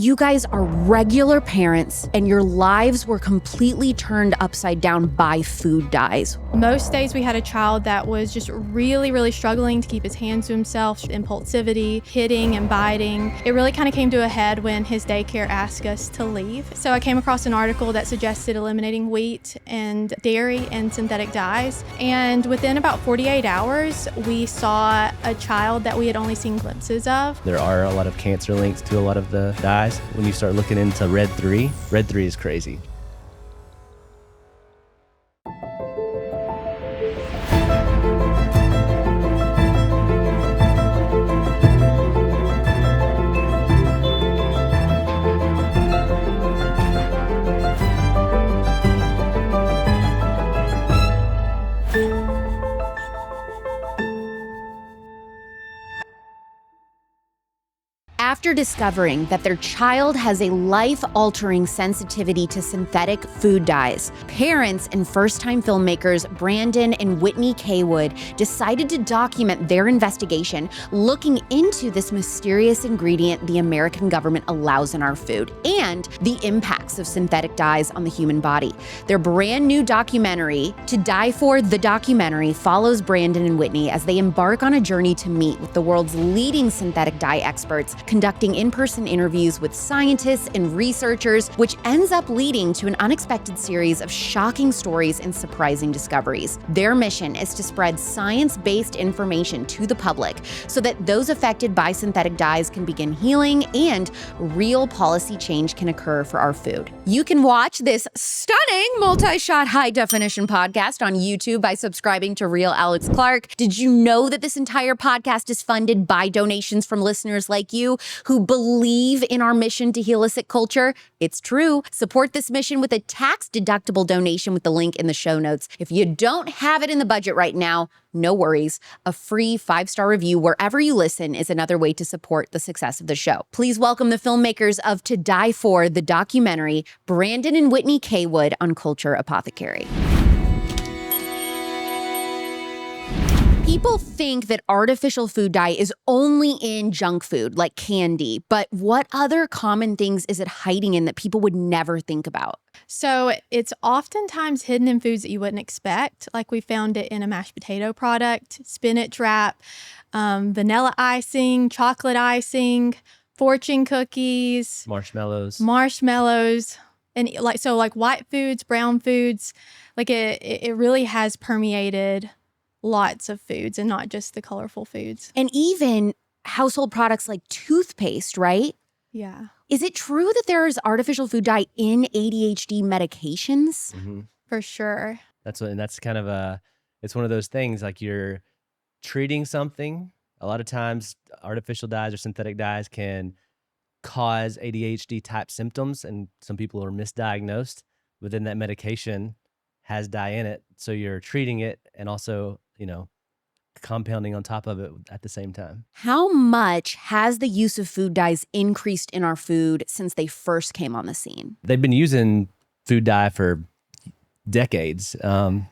You guys are regular parents and your lives were completely turned upside down by food dyes. Most days we had a child that was just really struggling to keep his hands to himself, impulsivity, hitting and biting. It really kind of came to a head when his daycare asked us to leave. So I came across an article that suggested eliminating wheat and dairy and synthetic dyes. And within about 48 hours, we saw a child that we had only seen glimpses of. There are a lot of cancer links to a lot of the dyes. When you start looking into red 3 is crazy. After discovering that their child has a life-altering sensitivity to synthetic food dyes, parents and first-time filmmakers Brandon and Whitney Cawood decided to document their investigation looking into this mysterious ingredient the American government allows in our food and the impacts of synthetic dyes on the human body. Their brand new documentary, To Die For, the documentary, follows Brandon and Whitney as they embark on a journey to meet with the world's leading synthetic dye experts, conducting in-person interviews with scientists and researchers, which ends up leading to an unexpected series of shocking stories and surprising discoveries. Their mission is to spread science-based information to the public so that those affected by synthetic dyes can begin healing and real policy change can occur for our food. You can watch this stunning multi-shot high-definition podcast on YouTube by subscribing to Real Alex Clark. Did you know that this entire podcast is funded by donations from listeners like you who believe in our mission to heal a sick culture? It's true. Support this mission with a tax-deductible donation with the link in the show notes. If you don't have it in the budget right now, no worries. A free 5-star review wherever you listen is another way to support the success of the show. Please welcome the filmmakers of To Die For, the documentary, Brandon and Whitney Cawood on Culture Apothecary. People think that artificial food dye is only in junk food, like candy, but what other common things is it hiding in that people would never think about? So it's oftentimes hidden in foods that you wouldn't expect. Like we found it in a mashed potato product, spinach wrap, vanilla icing, chocolate icing, fortune cookies, Marshmallows. And like white foods, brown foods, like it really has permeated lots of foods and not just the colorful foods. And even household products like toothpaste, right? Yeah. Is it true that there is artificial food dye in ADHD medications? Mm-hmm. For sure. That's kind of it's one of those things, like you're treating something. A lot of times artificial dyes or synthetic dyes can cause ADHD type symptoms, and some people are misdiagnosed, but then that medication has dye in it. So you're treating it and also, compounding on top of it at the same time. How much has the use of food dyes increased in our food since they first came on the scene? They've been using food dye for decades. And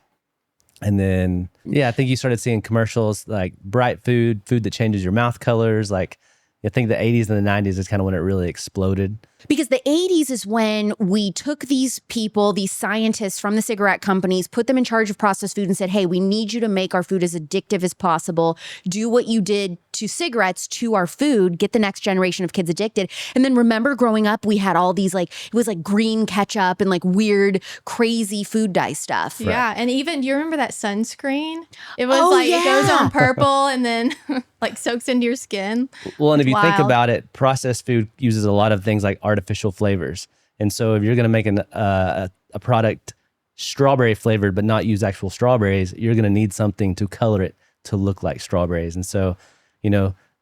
then, I think you started seeing commercials like bright food that changes your mouth colors. Like, I think the 80s and the 90s is kind of when it really exploded. Because the 80s is when we took these people, these scientists from the cigarette companies, put them in charge of processed food and said, hey, we need you to make our food as addictive as possible. Do what you did to cigarettes to our food, get the next generation of kids addicted. And then remember growing up, we had all these it was like green ketchup and like weird, crazy food dye stuff. Yeah. And even, do you remember that sunscreen? It was it goes on purple and then like soaks into your skin. Well, and if you think about it, processed food uses a lot of things like artificial flavors. And so if you're going to make a product strawberry flavored but not use actual strawberries, you're going to need something to color it to look like strawberries. And so,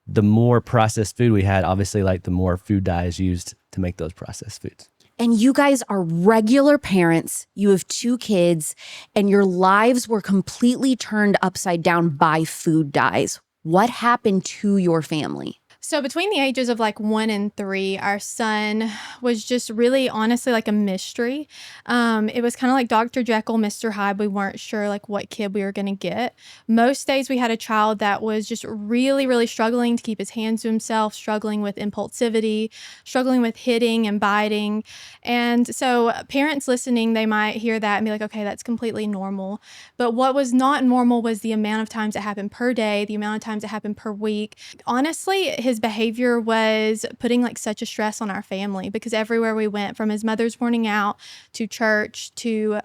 the more processed food we had, obviously, like the more food dye is used to make those processed foods. And you guys are regular parents, you have 2 kids, and your lives were completely turned upside down by food dyes. What happened to your family? So between the ages of like 1 and 3, our son was just really honestly like a mystery. It was kind of like Dr. Jekyll, Mr. Hyde. We weren't sure like what kid we were going to get. Most days we had a child that was just really, really struggling to keep his hands to himself, struggling with impulsivity, struggling with hitting and biting. And so parents listening, they might hear that and be like, okay, that's completely normal. But what was not normal was the amount of times it happened per day, the amount of times it happened per week. Honestly, his behavior was putting like such a stress on our family because everywhere we went, from his mother's morning out to church to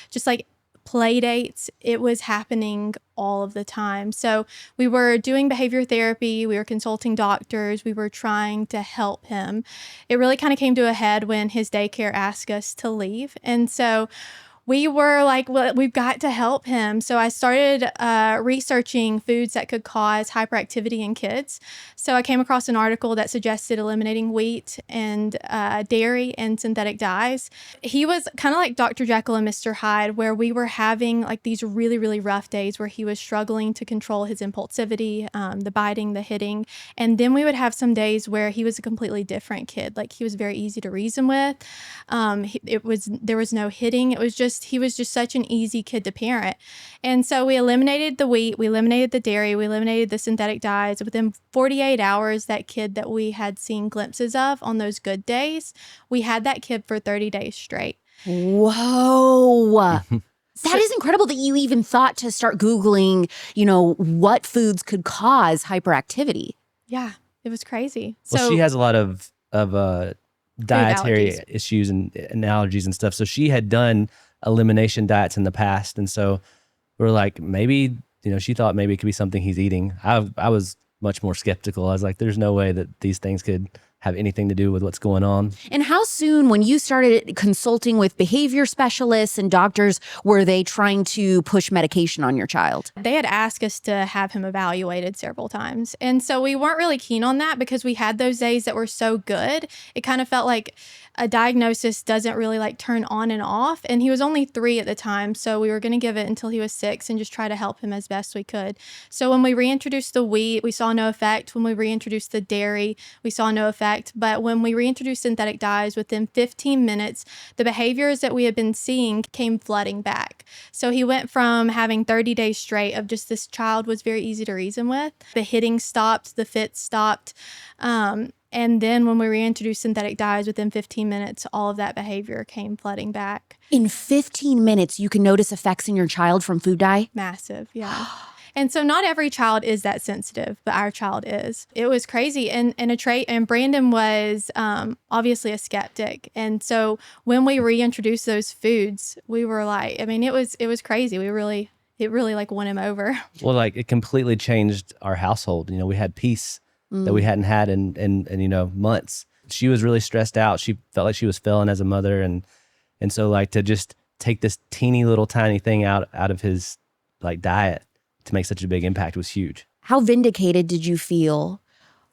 just like play dates, it was happening all of the time. So we were doing behavior therapy, we were consulting doctors, we were trying to help him. It really kind of came to a head when his daycare asked us to leave. And so we were like, well, we've got to help him. So I started researching foods that could cause hyperactivity in kids. So I came across an article that suggested eliminating wheat and dairy and synthetic dyes. He was kind of like Dr. Jekyll and Mr. Hyde, where we were having like these really, really rough days where he was struggling to control his impulsivity, the biting, the hitting. And then we would have some days where he was a completely different kid. Like he was very easy to reason with. There was no hitting. It was just, he was just such an easy kid to parent. And so we eliminated the wheat, we eliminated the dairy, we eliminated the synthetic dyes. Within 48 hours, that kid that we had seen glimpses of on those good days, we had that kid for 30 days straight. Whoa. That is incredible that you even thought to start Googling, what foods could cause hyperactivity. Yeah, it was crazy. Well, So she has a lot of dietary allergies. issues and allergies and stuff. So she had done elimination diets in the past. And so we're like, maybe, she thought maybe it could be something he's eating. I was much more skeptical. I was like, there's no way that these things could have anything to do with what's going on. And how soon, when you started consulting with behavior specialists and doctors, were they trying to push medication on your child? They had asked us to have him evaluated several times. And so we weren't really keen on that because we had those days that were so good. It kind of felt like a diagnosis doesn't really like turn on and off. And he was only 3 at the time. So we were going to give it until he was 6 and just try to help him as best we could. So when we reintroduced the wheat, we saw no effect. When we reintroduced the dairy, we saw no effect. But when we reintroduced synthetic dyes, within 15 minutes, the behaviors that we had been seeing came flooding back. So he went from having 30 days straight of just this child was very easy to reason with. The hitting stopped, the fits stopped. And then when we reintroduced synthetic dyes, within 15 minutes, all of that behavior came flooding back. In 15 minutes, you can notice effects in your child from food dye? Massive, yeah. And so not every child is that sensitive, but our child is. It was crazy. And Brandon was obviously a skeptic. And so when we reintroduced those foods, we were like, I mean, it was crazy. It really like won him over. Well, like it completely changed our household. We had peace that we hadn't had in months. She was really stressed out. She felt like she was failing as a mother. And so like to just take this teeny little tiny thing out of his like diet to make such a big impact was huge. How vindicated did you feel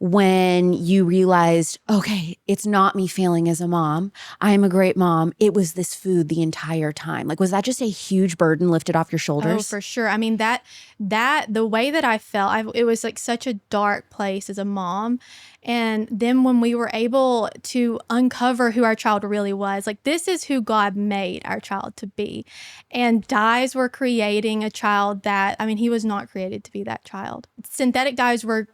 when you realized, okay, it's not me failing as a mom. I'm a great mom. It was this food the entire time. Like, was that just a huge burden lifted off your shoulders? Oh, for sure. I mean, that the way that I felt, it was like such a dark place as a mom. And then when we were able to uncover who our child really was, like this is who God made our child to be. And dyes were creating a child that, I mean, he was not created to be that child. Synthetic dyes were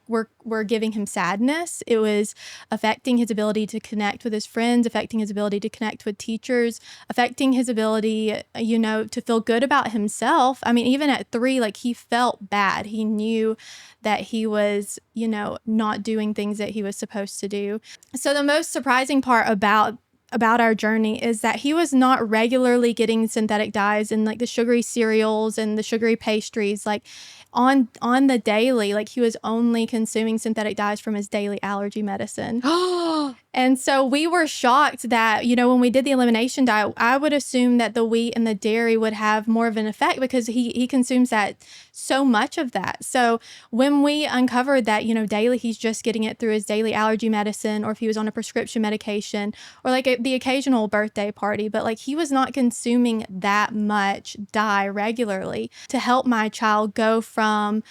giving him sadness. It was affecting his ability to connect with his friends, affecting his ability to connect with teachers, affecting his ability, to feel good about himself. I mean, even at 3, like he felt bad. He knew that he was, not doing things that he was supposed to do. So the most surprising part about our journey is that he was not regularly getting synthetic dyes in like the sugary cereals and the sugary pastries, like on the daily. Like he was only consuming synthetic dyes from his daily allergy medicine. And so we were shocked that, when we did the elimination diet, I would assume that the wheat and the dairy would have more of an effect because he consumes that so much of that. So when we uncovered that, daily he's just getting it through his daily allergy medicine, or if he was on a prescription medication, or like the occasional birthday party, but like he was not consuming that much dye regularly to help my child go from,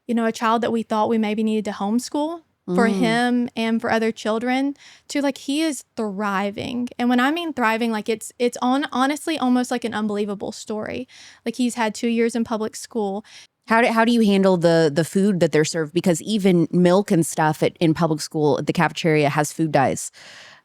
a child that we thought we maybe needed to homeschool for him and for other children to like, he is thriving. And when I mean thriving, like it's honestly almost like an unbelievable story. Like he's had 2 years in public school. How do you handle the food that they're served? Because even milk and stuff in public school, the cafeteria has food dyes.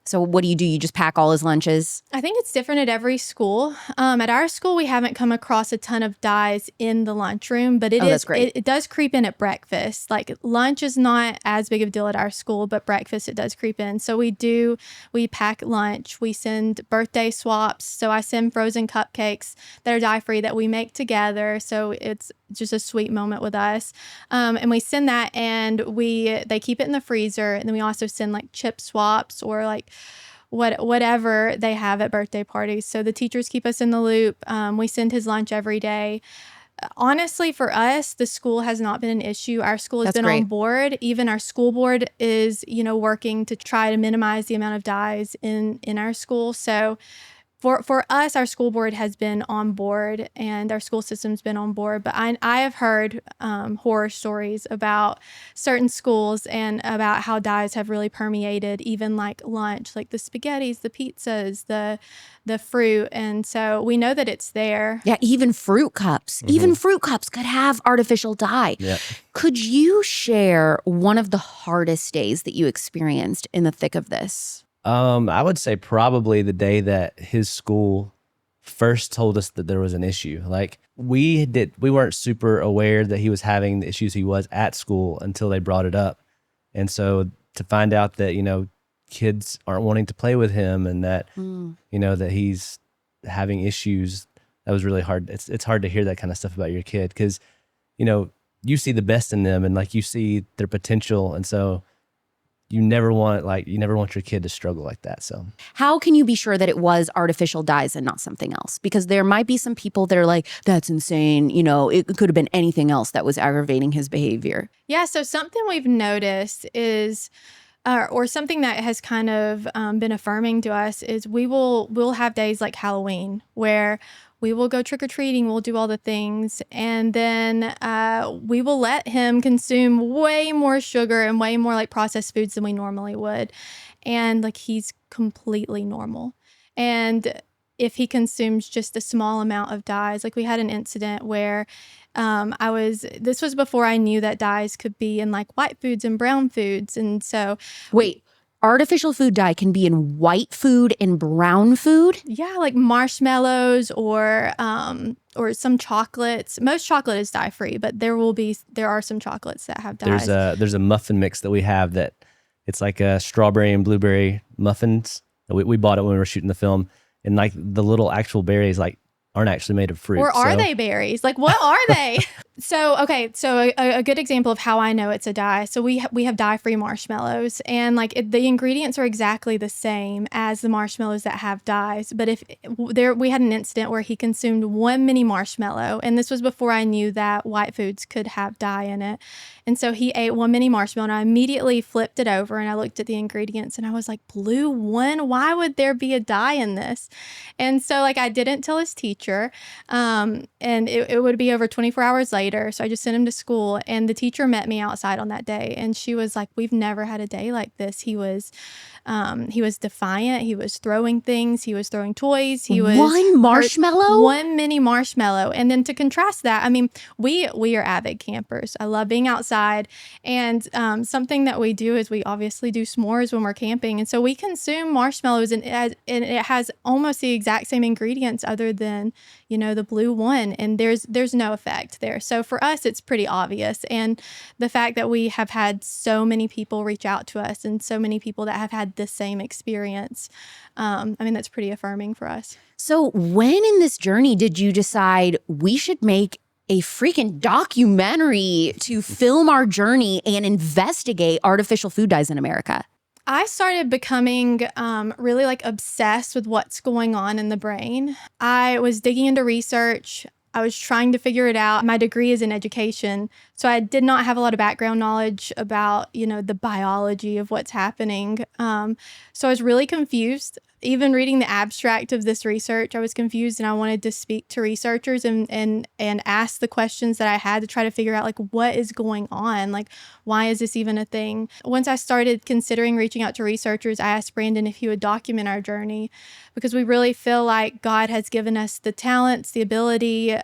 So what do? You just pack all his lunches? I think it's different at every school. At our school, we haven't come across a ton of dyes in the lunchroom, but that's great. It does creep in at breakfast. Like lunch is not as big of a deal at our school, but breakfast, it does creep in. So we pack lunch. We send birthday swaps. So I send frozen cupcakes that are dye-free that we make together. So it's just a sweet moment with us. And we send that, and they keep it in the freezer. And then we also send like chip swaps or like whatever they have at birthday parties. So the teachers keep us in the loop. We send his lunch every day. Honestly, for us, the school has not been an issue. Our school has been on board. Even our school board is, working to try to minimize the amount of dyes in our school. So for us, our school board has been on board and our school system's been on board. But I have heard horror stories about certain schools and about how dyes have really permeated even like lunch, like the spaghettis, the pizzas, the fruit. And so we know that it's there. Yeah, even fruit cups. Even fruit cups could have artificial dye. Yeah. Could you share one of the hardest days that you experienced in the thick of this? I would say probably the day that his school first told us that there was an issue. Like we weren't super aware that he was having the issues he was at school until they brought it up. And so to find out that, kids aren't wanting to play with him and that, that he's having issues, that was really hard. It's hard to hear that kind of stuff about your kid because, you see the best in them and like you see their potential. And so you never want your kid to struggle like that. So how can you be sure that it was artificial dyes and not something else? Because there might be some people that are like, that's insane. It could have been anything else that was aggravating his behavior. Yeah. So something we've noticed is, or something that has kind of been affirming to us is we'll have days like Halloween where we will go trick-or-treating, we'll do all the things, and then we will let him consume way more sugar and way more like processed foods than we normally would. And like he's completely normal. And if he consumes just a small amount of dyes, like we had an incident where this was before I knew that dyes could be in like white foods and brown foods. And so wait, artificial food dye can be in white food and brown food? Yeah, like marshmallows or some chocolates. Most chocolate is dye-free, but there are some chocolates that have dyes. There's a muffin mix that we have that it's like a strawberry and blueberry muffins. We bought it when we were shooting the film, and like the little actual berries like aren't actually made of fruit. Or are they berries? Like what are they? So a good example of how I know it's a dye. So we have dye-free marshmallows, and like the ingredients are exactly the same as the marshmallows that have dyes. But we had an incident where he consumed one mini marshmallow, and this was before I knew that white foods could have dye in it. And so he ate one mini marshmallow, and I immediately flipped it over and I looked at the ingredients and I was like, blue one? Why would there be a dye in this? And so like I didn't tell his teacher, and it would be over 24 hours later. So I just sent him to school, and the teacher met me outside on that day, and she was like, we've never had a day like this. He was defiant. He was throwing things. He was throwing toys. He was one marshmallow, one mini marshmallow. And then to contrast that, I mean, we are avid campers. I love being outside, and something that we do is we obviously do s'mores when we're camping, and so we consume marshmallows, and it has almost the exact same ingredients other than the blue one, and there's no effect there. So for us, it's pretty obvious. And the fact that we have had so many people reach out to us and so many people that have had the same experience, that's pretty affirming for us. So when in this journey did you decide we should make a freaking documentary to film our journey and investigate artificial food dyes in America? I started becoming really like obsessed with what's going on in the brain. I was digging into research. I was trying to figure it out. My degree is in education, so I did not have a lot of background knowledge about, the biology of what's happening. So I was really confused. Even reading the abstract of this research, I was confused, and I wanted to speak to researchers and ask the questions that I had to try to figure out, like, what is going on? Like, why is this even a thing? Once I started considering reaching out to researchers, I asked Brandon if he would document our journey, because we really feel like God has given us the talents, the ability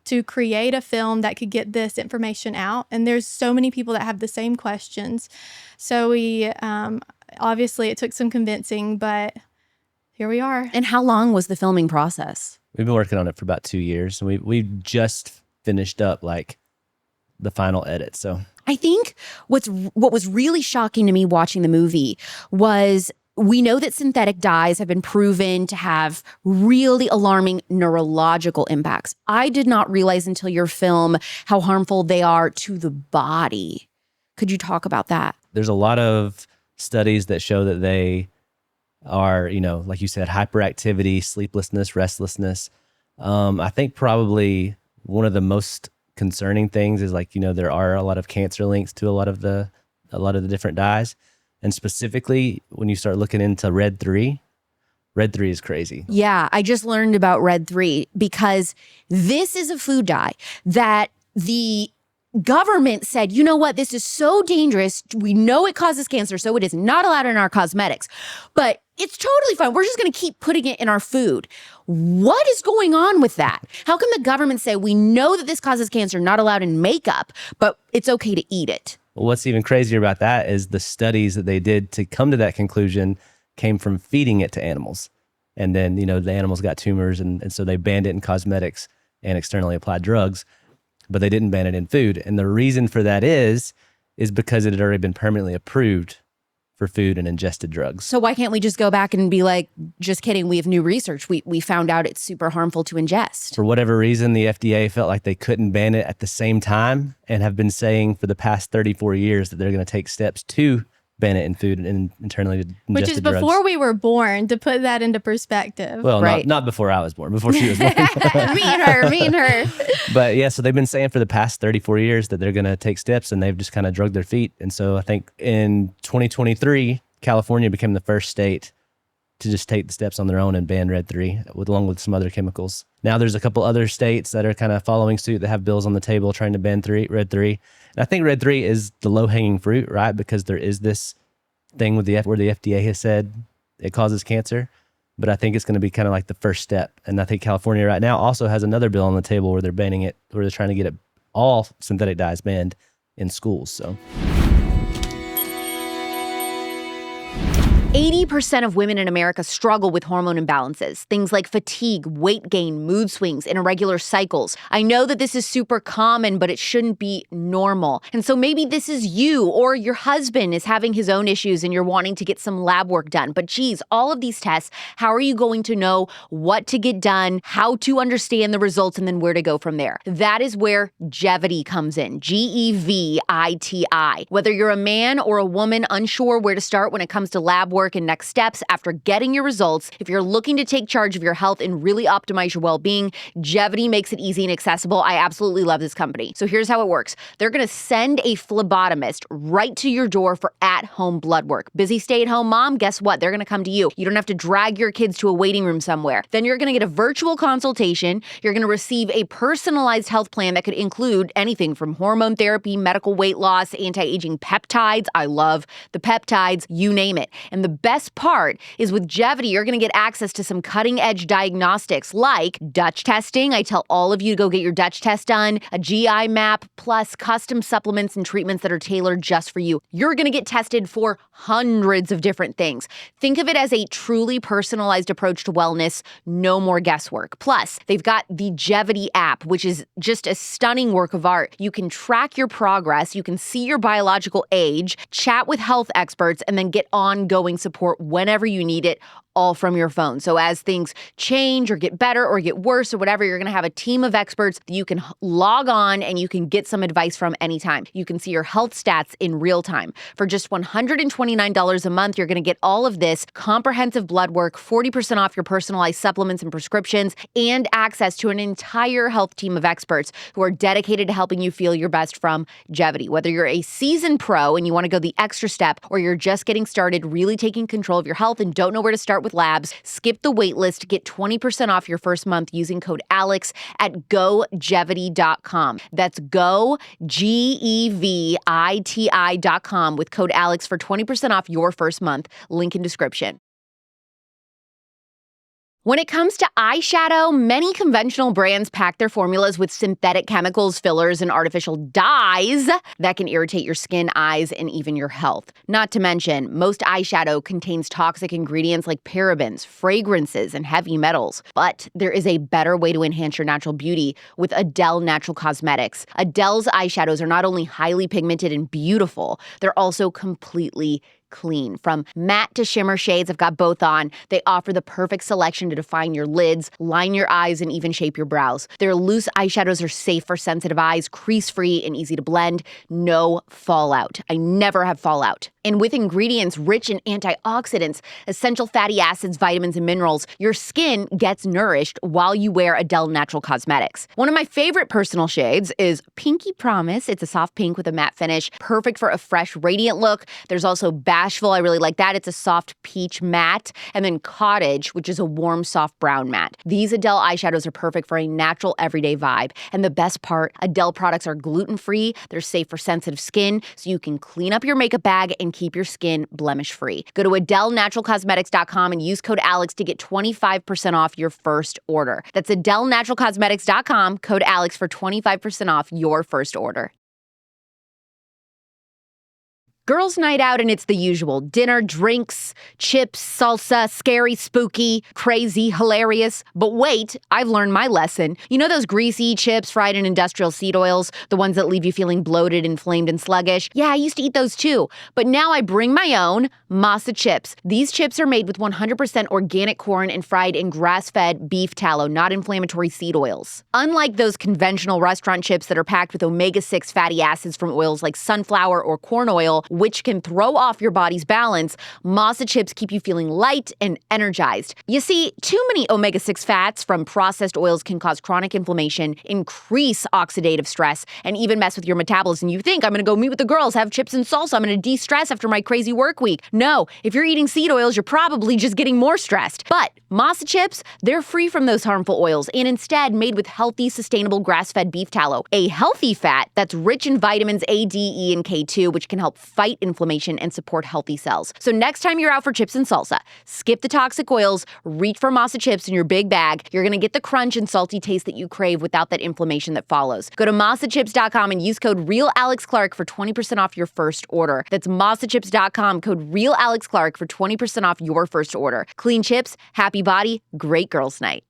to create a film that could get this information out. And there's so many people that have the same questions. So we, obviously it took some convincing, but here we are. And how long was the filming process? We've been working on it for about 2 years, and we just finished up like the final edit. So I think what was really shocking to me watching the movie was we know that synthetic dyes have been proven to have really alarming neurological impacts. I did not realize until your film how harmful they are to the body. Could you talk about that? there's a lot of studies that show that they are, like you said, hyperactivity, sleeplessness, restlessness. I think probably one of the most concerning things is there are a lot of cancer links to a lot of the different dyes. And specifically when you start looking into red 3 is crazy. Yeah, I just learned about red 3 because this is a food dye that the government said, you know what, this is so dangerous. We know it causes cancer, so it is not allowed in our cosmetics. But it's totally fine. We're just going to keep putting it in our food. What is going on with that? How can the government say, we know that this causes cancer, not allowed in makeup, but it's okay to eat it? Well, what's even crazier about that is the studies that they did to come to that conclusion came from feeding it to animals. And then, the animals got tumors, and so they banned it in cosmetics and externally applied drugs, but they didn't ban it in food. And the reason for that is because it had already been permanently approved for food and ingested drugs. So why can't we just go back and be like, just kidding, we have new research. We found out it's super harmful to ingest. For whatever reason, the FDA felt like they couldn't ban it at the same time and have been saying for the past 34 years that they're going to take steps to ban it in food and internally ingested drugs. Which is before we were born, to put that into perspective. Well, right. not before I was born, before she was born. Me and her. But yeah, so they've been saying for the past 34 years that they're going to take steps, and they've just kind of drugged their feet. And so I think in 2023, California became the first state to just take the steps on their own and ban red 3 along with some other chemicals. Now there's a couple other states that are kind of following suit that have bills on the table trying to ban red 3. And I think red 3 is the low hanging fruit, right? Because there is this thing with where the FDA has said it causes cancer. But I think it's going to be kind of like the first step. And I think California right now also has another bill on the table where they're banning it, where they're trying to get all synthetic dyes banned in schools. So 80% of women in America struggle with hormone imbalances, things like fatigue, weight gain, mood swings, and irregular cycles. I know that this is super common, but it shouldn't be normal. And so maybe this is you, or your husband is having his own issues and you're wanting to get some lab work done. But geez, all of these tests, how are you going to know what to get done, how to understand the results, and then where to go from there? That is where Gevity comes in, Geviti. Whether you're a man or a woman unsure where to start when it comes to lab work and next steps after getting your results, if you're looking to take charge of your health and really optimize your well-being, Gevity makes it easy and accessible. I absolutely love this company. So here's how it works. They're going to send a phlebotomist right to your door for at-home blood work. Busy stay-at-home mom? Guess what? They're going to come to you. You don't have to drag your kids to a waiting room somewhere. Then you're going to get a virtual consultation. You're going to receive a personalized health plan that could include anything from hormone therapy, medical weight loss, anti-aging peptides. I love the peptides, you name it. And the best part is with Gevity, you're going to get access to some cutting-edge diagnostics like Dutch testing. I tell all of you to go get your Dutch test done, a GI map, plus custom supplements and treatments that are tailored just for you. You're going to get tested for hundreds of different things. Think of it as a truly personalized approach to wellness, no more guesswork. Plus, they've got the Gevity app, which is just a stunning work of art. You can track your progress, you can see your biological age, chat with health experts, and then get ongoing support whenever you need it, all from your phone. So as things change or get better or get worse or whatever, you're going to have a team of experts that you can log on and you can get some advice from anytime. You can see your health stats in real time. For just $129 a month, you're going to get all of this comprehensive blood work, 40% off your personalized supplements and prescriptions, and access to an entire health team of experts who are dedicated to helping you feel your best from Jevity. Whether you're a seasoned pro and you want to go the extra step, or you're just getting started really taking control of your health and don't know where to start with labs, skip the wait list. Get 20% off your first month using code ALEX at gojevity.com. That's GOGEVITI.com with code ALEX for 20% off your first month. Link in description. When it comes to eyeshadow, many conventional brands pack their formulas with synthetic chemicals, fillers, and artificial dyes that can irritate your skin, eyes, and even your health. Not to mention, most eyeshadow contains toxic ingredients like parabens, fragrances, and heavy metals. But there is a better way to enhance your natural beauty with Adele Natural Cosmetics. Adele's eyeshadows are not only highly pigmented and beautiful, they're also completely clean. From matte to shimmer shades, I've got both on. They offer the perfect selection to define your lids, line your eyes, and even shape your brows. Their loose eyeshadows are safe for sensitive eyes, crease-free, and easy to blend. No fallout. I never have fallout. And with ingredients rich in antioxidants, essential fatty acids, vitamins, and minerals, your skin gets nourished while you wear Adele Natural Cosmetics. One of my favorite personal shades is Pinky Promise. It's a soft pink with a matte finish, perfect for a fresh, radiant look. There's also Bashful. I really like that. It's a soft peach matte. And then Cottage, which is a warm, soft brown matte. These Adele eyeshadows are perfect for a natural, everyday vibe. And the best part, Adele products are gluten-free. They're safe for sensitive skin, so you can clean up your makeup bag and keep your skin blemish-free. Go to AdeleNaturalCosmetics.com and use code ALEX to get 25% off your first order. That's AdeleNaturalCosmetics.com, code ALEX for 25% off your first order. Girls' night out and it's the usual. Dinner, drinks, chips, salsa, scary, spooky, crazy, hilarious. But wait, I've learned my lesson. You know those greasy chips fried in industrial seed oils? The ones that leave you feeling bloated, inflamed, and sluggish? Yeah, I used to eat those too. But now I bring my own Masa chips. These chips are made with 100% organic corn and fried in grass-fed beef tallow, not inflammatory seed oils. Unlike those conventional restaurant chips that are packed with omega-6 fatty acids from oils like sunflower or corn oil, which can throw off your body's balance, Masa chips keep you feeling light and energized. You see, too many omega-6 fats from processed oils can cause chronic inflammation, increase oxidative stress, and even mess with your metabolism. You think, I'm going to go meet with the girls, have chips and salsa, I'm going to de-stress after my crazy work week. No, if you're eating seed oils, you're probably just getting more stressed. But Masa chips, they're free from those harmful oils and instead made with healthy, sustainable grass-fed beef tallow, a healthy fat that's rich in vitamins A, D, E, and K2, which can help fight inflammation and support healthy cells. So next time you're out for chips and salsa, skip the toxic oils, reach for Masa chips in your big bag. You're going to get the crunch and salty taste that you crave without that inflammation that follows. Go to MasaChips.com and use code RealAlexClark for 20% off your first order. That's MasaChips.com, code RealAlexClark for 20% off your first order. Clean chips, happy body, great girls' night.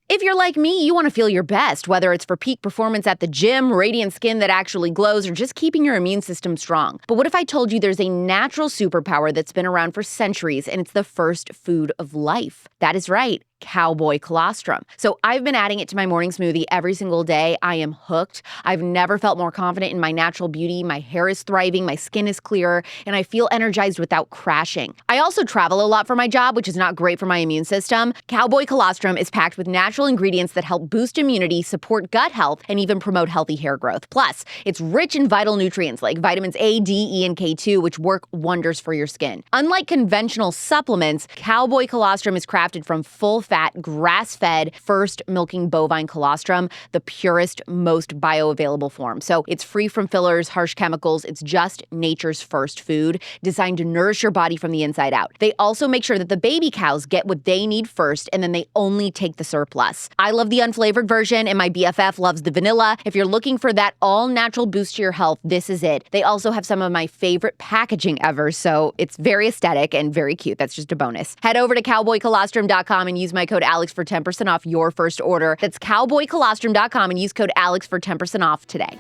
If you're like me, you want to feel your best, whether it's for peak performance at the gym, radiant skin that actually glows, or just keeping your immune system strong. But what if I told you there's a natural superpower that's been around for centuries, and it's the first food of life? That is right. Cowboy Colostrum. So I've been adding it to my morning smoothie every single day. I am hooked. I've never felt more confident in my natural beauty. My hair is thriving, my skin is clearer, and I feel energized without crashing. I also travel a lot for my job, which is not great for my immune system. Cowboy Colostrum is packed with natural ingredients that help boost immunity, support gut health, and even promote healthy hair growth. Plus, it's rich in vital nutrients like vitamins A, D, E, and K2, which work wonders for your skin. Unlike conventional supplements, Cowboy Colostrum is crafted from full-fat, grass-fed, first milking bovine colostrum, the purest, most bioavailable form. So it's free from fillers, harsh chemicals. It's just nature's first food, designed to nourish your body from the inside out. They also make sure that the baby cows get what they need first, and then they only take the surplus. I love the unflavored version, and my BFF loves the vanilla. If you're looking for that all-natural boost to your health, this is it. They also have some of my favorite packaging ever, so it's very aesthetic and very cute. That's just a bonus. Head over to cowboycolostrum.com and use my code ALEX for 10% off your first order. That's cowboycolostrum.com and use code ALEX for 10% off today.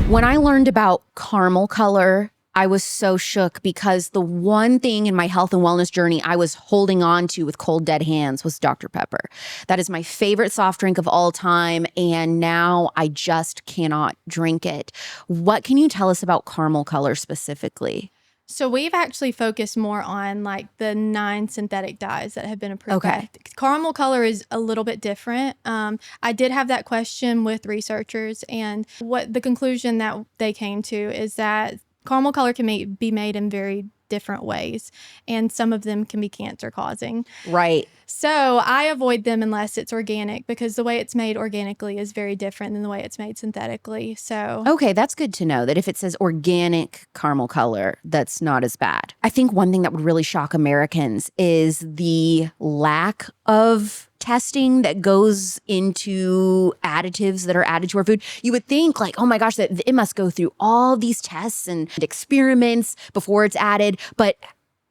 When I learned about caramel color I was so shook because the one thing in my health and wellness journey I was holding on to with cold dead hands was Dr. Pepper. That is my favorite soft drink of all time, and now I just cannot drink it. What can you tell us about caramel color specifically? So we've actually focused more on like the 9 synthetic dyes that have been approved. Okay. Caramel color is a little bit different. I did have that question with researchers, and what the conclusion that they came to is that caramel color can be made in very different ways, and some of them can be cancer causing. Right. So I avoid them unless it's organic, because the way it's made organically is very different than the way it's made synthetically. So Okay, that's good to know that if it says organic caramel color, that's not as bad. I think one thing that would really shock Americans is the lack of testing that goes into additives that are added to our food. You would think like, oh my gosh, that it must go through all these tests and experiments before it's added. But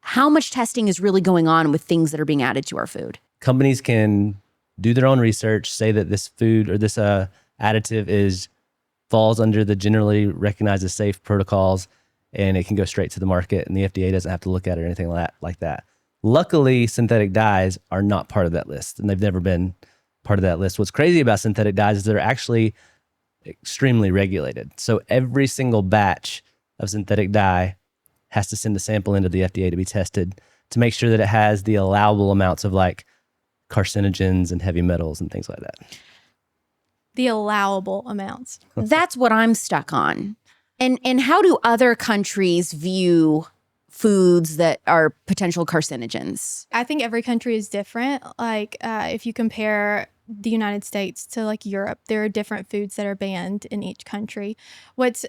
how much testing is really going on with things that are being added to our food? Companies can do their own research, say that this food or this additive falls under the generally recognized as safe protocols, and it can go straight to the market, and the FDA doesn't have to look at it or anything like that. Luckily, synthetic dyes are not part of that list, and they've never been part of that list. What's crazy about synthetic dyes is they're actually extremely regulated. So every single batch of synthetic dye has to send a sample into the FDA to be tested to make sure that it has the allowable amounts of like carcinogens and heavy metals and things like that. the allowable amounts. That's what I'm stuck on. And how do other countries view foods that are potential carcinogens? I think every country is different. Like if you compare the United States to like Europe, there are different foods that are banned in each country. What's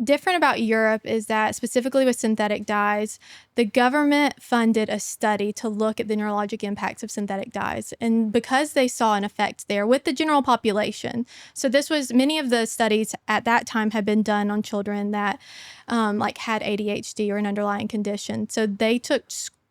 different about Europe is that specifically with synthetic dyes, the government funded a study to look at the neurologic impacts of synthetic dyes. And because they saw an effect there with the general population, so this was, many of the studies at that time had been done on children that like had ADHD or an underlying condition. So they took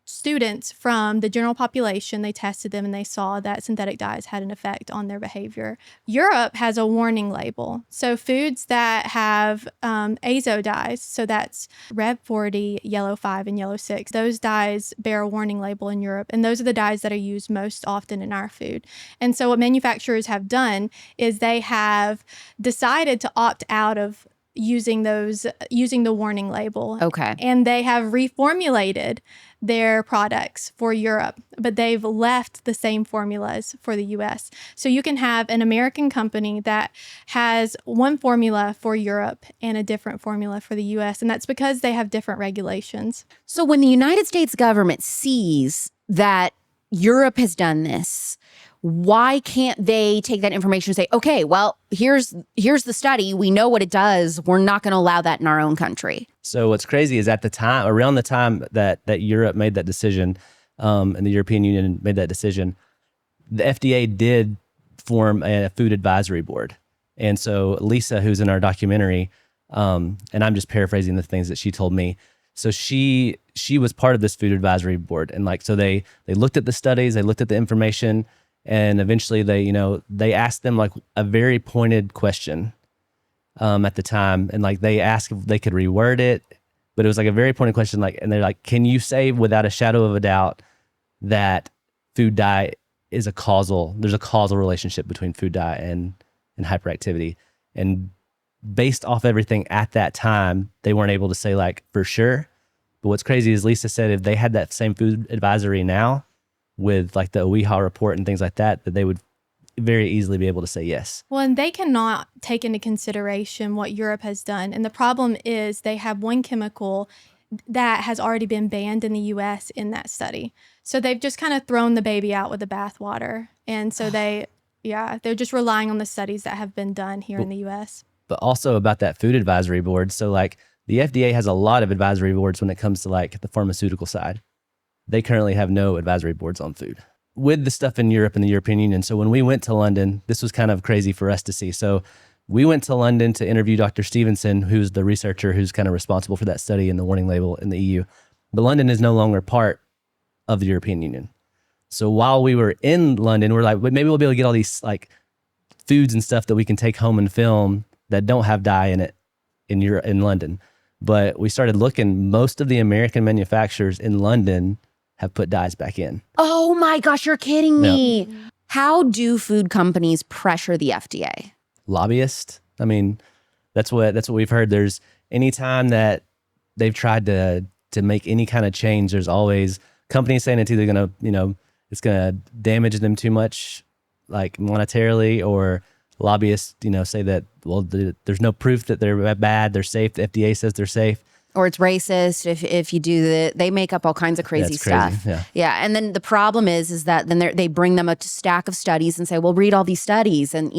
students from the general population, they tested them, and they saw that synthetic dyes had an effect on their behavior. Europe has a warning label. So foods that have azo dyes, so that's red 40, yellow 5, and yellow 6, those dyes bear a warning label in Europe, and those are the dyes that are used most often in our food. And so what manufacturers have done is they have decided to opt out of using the warning label. Okay. And they have reformulated their products for Europe, but they've left the same formulas for the US. So you can have an American company that has one formula for Europe and a different formula for the US, and that's because they have different regulations. So when the United States government sees that Europe has done this, why can't they take that information and say, okay, well, here's the study. We know what it does. We're not going to allow that in our own country. So what's crazy is at the time, around the time that Europe made that decision, and the European Union made that decision, the FDA did form a food advisory board. And so Lisa, who's in our documentary, and I'm just paraphrasing the things that she told me. So she was part of this food advisory board. And like, so they looked at the studies, they looked at the information, and eventually they asked them like a very pointed question at the time. And like they asked if they could reword it, but it was like a very pointed question. Like, and they're like, can you say without a shadow of a doubt that food dye is there's a causal relationship between food dye and hyperactivity? And based off everything at that time, they weren't able to say like for sure. But what's crazy is Lisa said if they had that same food advisory now with like the OEHA report and things like that, that they would very easily be able to say yes. Well, and they cannot take into consideration what Europe has done. And the problem is they have one chemical that has already been banned in the US in that study. So they've just kind of thrown the baby out with the bathwater. And so they're just relying on the studies that have been done here in the US. But also about that food advisory board. So like the FDA has a lot of advisory boards when it comes to like the pharmaceutical side. They currently have no advisory boards on food with the stuff in Europe and the European Union. So when we went to London, this was kind of crazy for us to see. So we went to London to interview Dr. Stevenson, who's the researcher who's kind of responsible for that study and the warning label in the EU. But London is no longer part of the European Union. So while we were in London, we're like, maybe we'll be able to get all these like foods and stuff that we can take home and film that don't have dye in it in London. But we started looking, most of the American manufacturers in London have put dyes back in. Oh my gosh, you're kidding me. How do food companies pressure the FDA? Lobbyists. I mean, that's what we've heard. There's anytime that they've tried to make any kind of change, there's always companies saying it's either gonna, it's gonna damage them too much, like monetarily, or lobbyists, say that, well, there's no proof that they're bad, they're safe. The FDA says they're safe. Or it's racist if you do they make up all kinds of crazy stuff. Yeah. And then the problem is that then they bring them a stack of studies and say, well, read all these studies. And,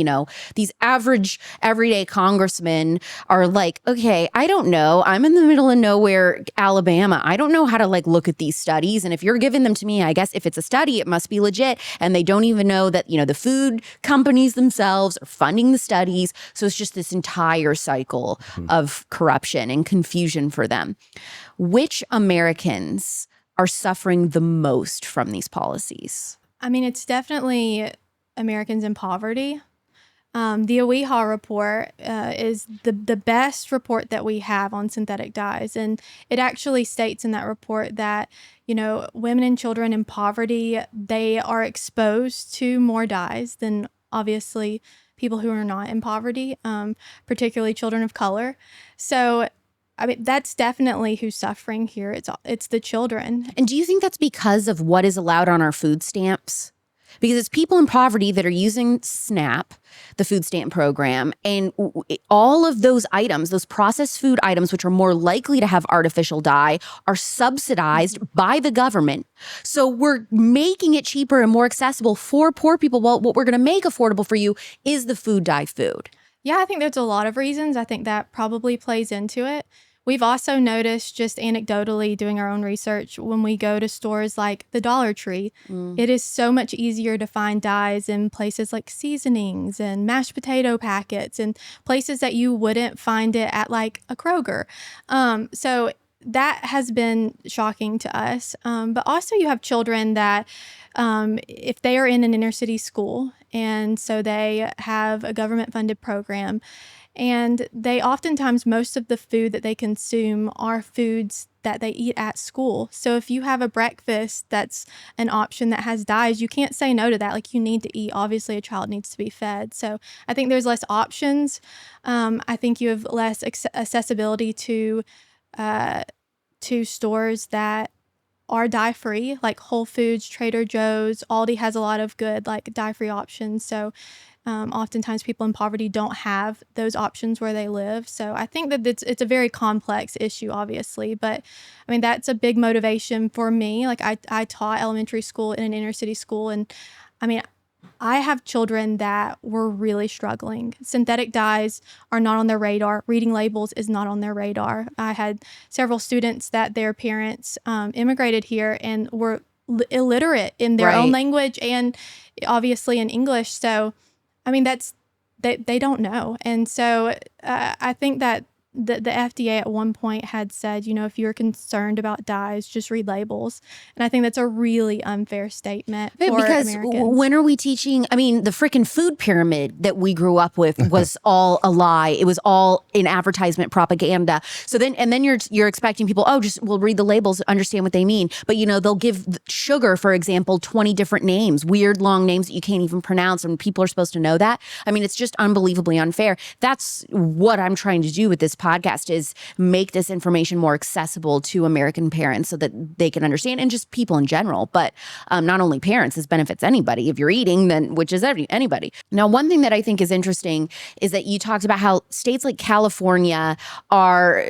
these average everyday congressmen are like, okay, I don't know. I'm in the middle of nowhere, Alabama. I don't know how to look at these studies. And if you're giving them to me, I guess if it's a study, it must be legit. And they don't even know that, the food companies themselves are funding the studies. So it's just this entire cycle of corruption and confusion for them. Which Americans are suffering the most from these policies? I mean, it's definitely Americans in poverty. The OEHA report is the best report that we have on synthetic dyes. And it actually states in that report that, women and children in poverty, they are exposed to more dyes than obviously people who are not in poverty, particularly children of color. So I mean, that's definitely who's suffering here. It's the children. And do you think that's because of what is allowed on our food stamps? Because it's people in poverty that are using SNAP, the food stamp program, and all of those items, those processed food items, which are more likely to have artificial dye, are subsidized by the government. So we're making it cheaper and more accessible for poor people. Well, what we're going to make affordable for you is the food dye food. Yeah, I think there's a lot of reasons. I think that probably plays into it. We've also noticed, just anecdotally doing our own research, when we go to stores like the Dollar Tree, it is so much easier to find dyes in places like seasonings and mashed potato packets and places that you wouldn't find it at like a Kroger. So that has been shocking to us. But also you have children that if they are in an inner city school, and so they have a government funded program, and they oftentimes, most of the food that they consume are foods that they eat at school. So if you have a breakfast that's an option that has dyes, you can't say no to that. Like, you need to eat. Obviously, a child needs to be fed. So I think there's less options. I think you have less accessibility to stores that are dye-free, like Whole Foods, Trader Joe's. Aldi has a lot of good dye-free options. So oftentimes people in poverty don't have those options where they live. So I think that it's a very complex issue, obviously. But I mean, that's a big motivation for me. Like, I taught elementary school in an inner city school. And I mean, I have children that were really struggling. Synthetic dyes are not on their radar. Reading labels is not on their radar. I had several students that their parents immigrated here and were illiterate in their own language and obviously in English. So, I mean, they don't know. And so I think that the FDA at one point had said, if you're concerned about dyes, just read labels. And I think that's a really unfair statement for because Americans. When are we teaching? I mean, the freaking food pyramid that we grew up with was all a lie. It was all in advertisement propaganda. So then you're expecting people, we'll read the labels, understand what they mean. But they'll give sugar, for example, 20 different names, weird long names that you can't even pronounce, and people are supposed to know that. I mean, it's just unbelievably unfair. That's what I'm trying to do with this podcast, is make this information more accessible to American parents so that they can understand, and just people in general. But not only parents, this benefits anybody. If you're eating, then which is anybody. Now, one thing that I think is interesting is that you talked about how states like California are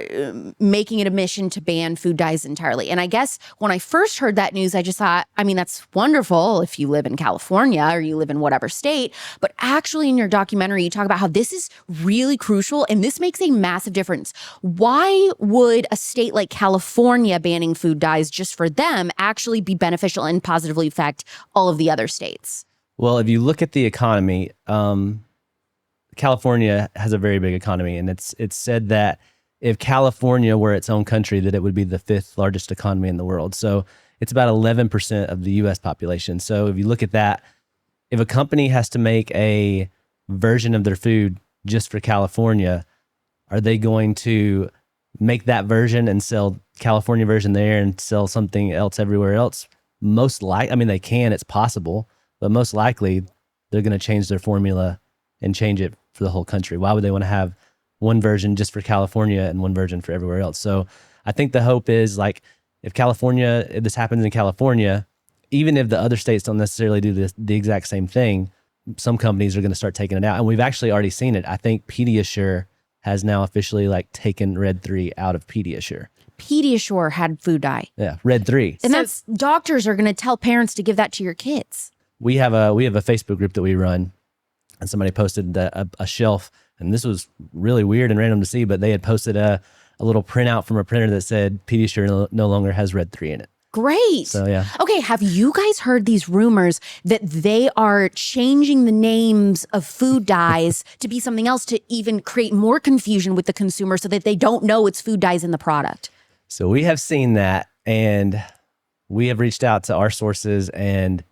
making it a mission to ban food dyes entirely. And I guess when I first heard that news, I just thought, I mean, that's wonderful if you live in California or you live in whatever state. But actually, in your documentary, you talk about how this is really crucial and this makes a massive difference. Why would a state like California banning food dyes just for them actually be beneficial and positively affect all of the other states? Well, if you look at the economy, California has a very big economy, and it's said that if California were its own country, that it would be the 5th largest economy in the world. So it's about 11% of the U.S. population. So if you look at that, if a company has to make a version of their food just for California, are they going to make that version and sell California version there and sell something else everywhere else, I mean, they can, it's possible, but most likely they're going to change their formula and change it for the whole country. Why would they want to have one version just for California and one version for everywhere else? So I think the hope is like, if this happens in California, even if the other states don't necessarily do the exact same thing, some companies are going to start taking it out. And we've actually already seen it. I think Pediasure has now officially like taken Red 3 out of Pediasure. Pediasure had food dye. Yeah, Red 3. And that's doctors are going to tell parents to give that to your kids. We have a Facebook group that we run, and somebody posted a shelf, and this was really weird and random to see, but they had posted a little printout from a printer that said Pediasure no longer has Red 3 in it. Great. So, yeah. Okay, have you guys heard these rumors that they are changing the names of food dyes to be something else to even create more confusion with the consumer so that they don't know it's food dyes in the product? So we have seen that, and we have reached out to our sources, and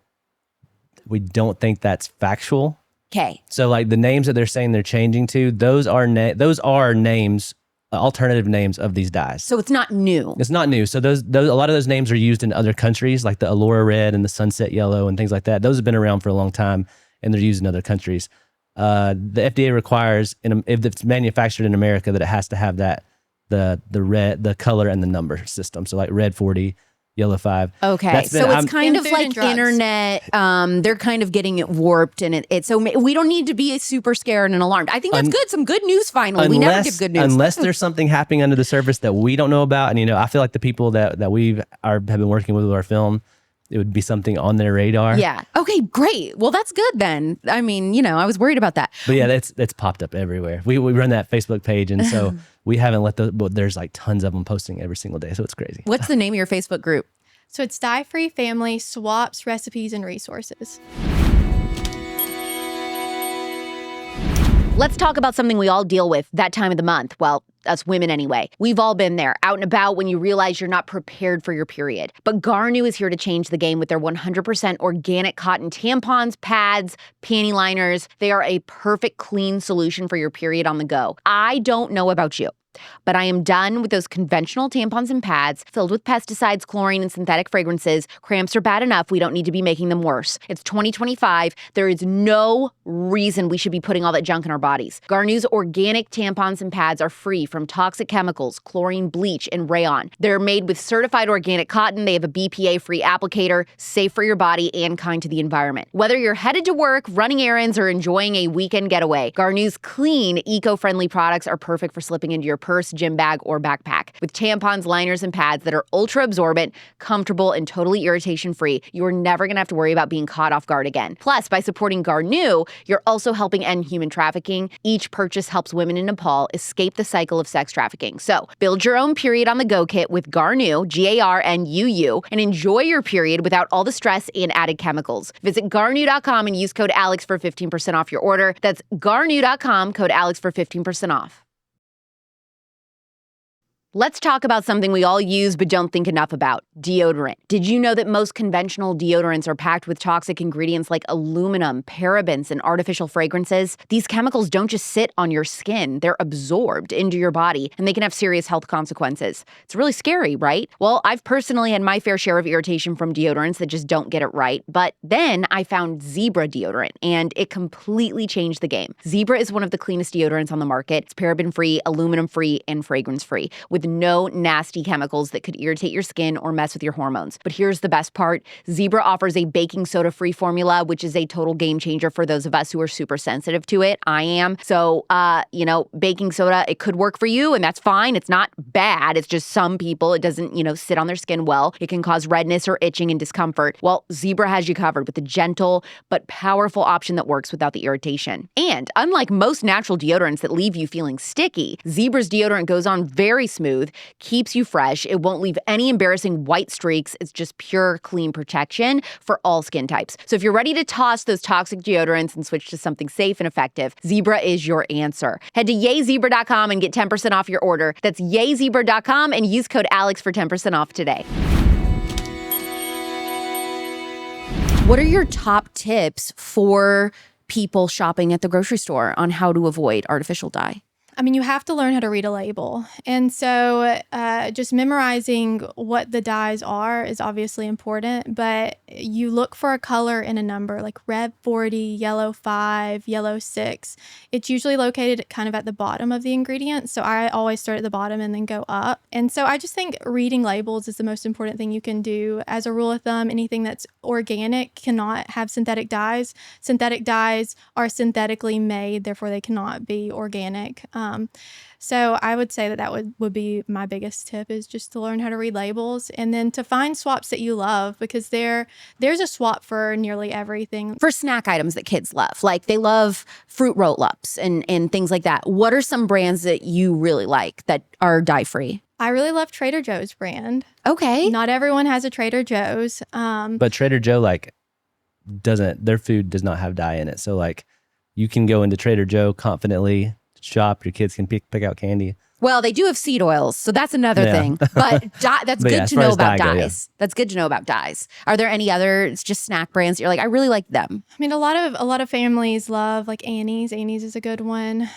we don't think that's factual. Okay. So like the names that they're saying they're changing to, those are names, alternative names of these dyes. So it's not new. It's not new. So those a lot of those names are used in other countries, like the Allura Red and the Sunset Yellow and things like that. Those have been around for a long time, and they're used in other countries. The FDA requires, if it's manufactured in America, that it has to have that the color and the number system. So like Red 40, Yellow 5. Okay, so it's kind of like internet. They're kind of getting it warped, and so we don't need to be super scared and alarmed. I think that's good. Some good news finally. We never give good news unless there's something happening under the surface that we don't know about. And I feel like the people that have been working with our film, it would be something on their radar. Yeah. Okay, great. Well, that's good then. I mean, I was worried about that. But yeah, it's popped up everywhere. We run that Facebook page, and so we haven't but there's like tons of them posting every single day. So it's crazy. What's the name of your Facebook group? So it's Dye-Free Family Swaps, Recipes, and Resources. Let's talk about something we all deal with that time of the month. Well, us women anyway. We've all been there, out and about when you realize you're not prepared for your period. But Garnuu is here to change the game with their 100% organic cotton tampons, pads, panty liners. They are a perfect clean solution for your period on the go. I don't know about you, but I am done with those conventional tampons and pads filled with pesticides, chlorine, and synthetic fragrances. Cramps are bad enough. We don't need to be making them worse. It's 2025. There is no reason we should be putting all that junk in our bodies. Garnuu's organic tampons and pads are free from toxic chemicals, chlorine, bleach, and rayon. They're made with certified organic cotton. They have a BPA-free applicator, safe for your body and kind to the environment. Whether you're headed to work, running errands, or enjoying a weekend getaway, Garnuu's clean, eco-friendly products are perfect for slipping into your purse, gym bag, or backpack. With tampons, liners, and pads that are ultra absorbent, comfortable, and totally irritation-free, you're never going to have to worry about being caught off guard again. Plus, by supporting Garnuu, you're also helping end human trafficking. Each purchase helps women in Nepal escape the cycle of sex trafficking. So, build your own period on the go kit with Garnuu, Garnuu, and enjoy your period without all the stress and added chemicals. Visit Garnuu.com and use code ALEX for 15% off your order. That's Garnuu.com, code ALEX for 15% off. Let's talk about something we all use but don't think enough about, deodorant. Did you know that most conventional deodorants are packed with toxic ingredients like aluminum, parabens, and artificial fragrances? These chemicals don't just sit on your skin, they're absorbed into your body, and they can have serious health consequences. It's really scary, right? Well, I've personally had my fair share of irritation from deodorants that just don't get it right, but then I found Zebra deodorant, and it completely changed the game. Zebra is one of the cleanest deodorants on the market. It's paraben-free, aluminum-free, and fragrance-free, with no nasty chemicals that could irritate your skin or mess with your hormones. But here's the best part. Zebra offers a baking soda-free formula, which is a total game changer for those of us who are super sensitive to it. I am. So, baking soda, it could work for you, and that's fine. It's not bad. It's just some people, it doesn't, sit on their skin well. It can cause redness or itching and discomfort. Well, Zebra has you covered with a gentle but powerful option that works without the irritation. And unlike most natural deodorants that leave you feeling sticky, Zebra's deodorant goes on very smooth, keeps you fresh. It won't leave any embarrassing white streaks. It's just pure, clean protection for all skin types. So if you're ready to toss those toxic deodorants and switch to something safe and effective, Zebra is your answer. Head to yayzebra.com and get 10% off your order. That's yayzebra.com and use code ALEX for 10% off today. What are your top tips for people shopping at the grocery store on how to avoid artificial dye? I mean, you have to learn how to read a label. And so just memorizing what the dyes are is obviously important, but you look for a color and a number like red 40, yellow 5, yellow 6. It's usually located kind of at the bottom of the ingredients. So I always start at the bottom and then go up. And so I just think reading labels is the most important thing you can do. As a rule of thumb, anything that's organic cannot have synthetic dyes. Synthetic dyes are synthetically made, therefore they cannot be organic. So I would say that would be my biggest tip, is just to learn how to read labels and then to find swaps that you love, because there's a swap for nearly everything. For snack items that kids love, like they love fruit roll-ups and things like that. What are some brands that you really like that are dye-free? I really love Trader Joe's brand. Okay. Not everyone has a Trader Joe's. But Trader Joe, like, their food does not have dye in it. So like you can go into Trader Joe confidently shop, your kids can pick out candy. Well, they do have seed oils, so that's another thing. But that's But good yeah, to know about dye go, dyes. That's good to know about dyes. Are there any other just snack brands that you're like, I really like them? I mean, a lot of families love like Annie's. Annie's is a good one.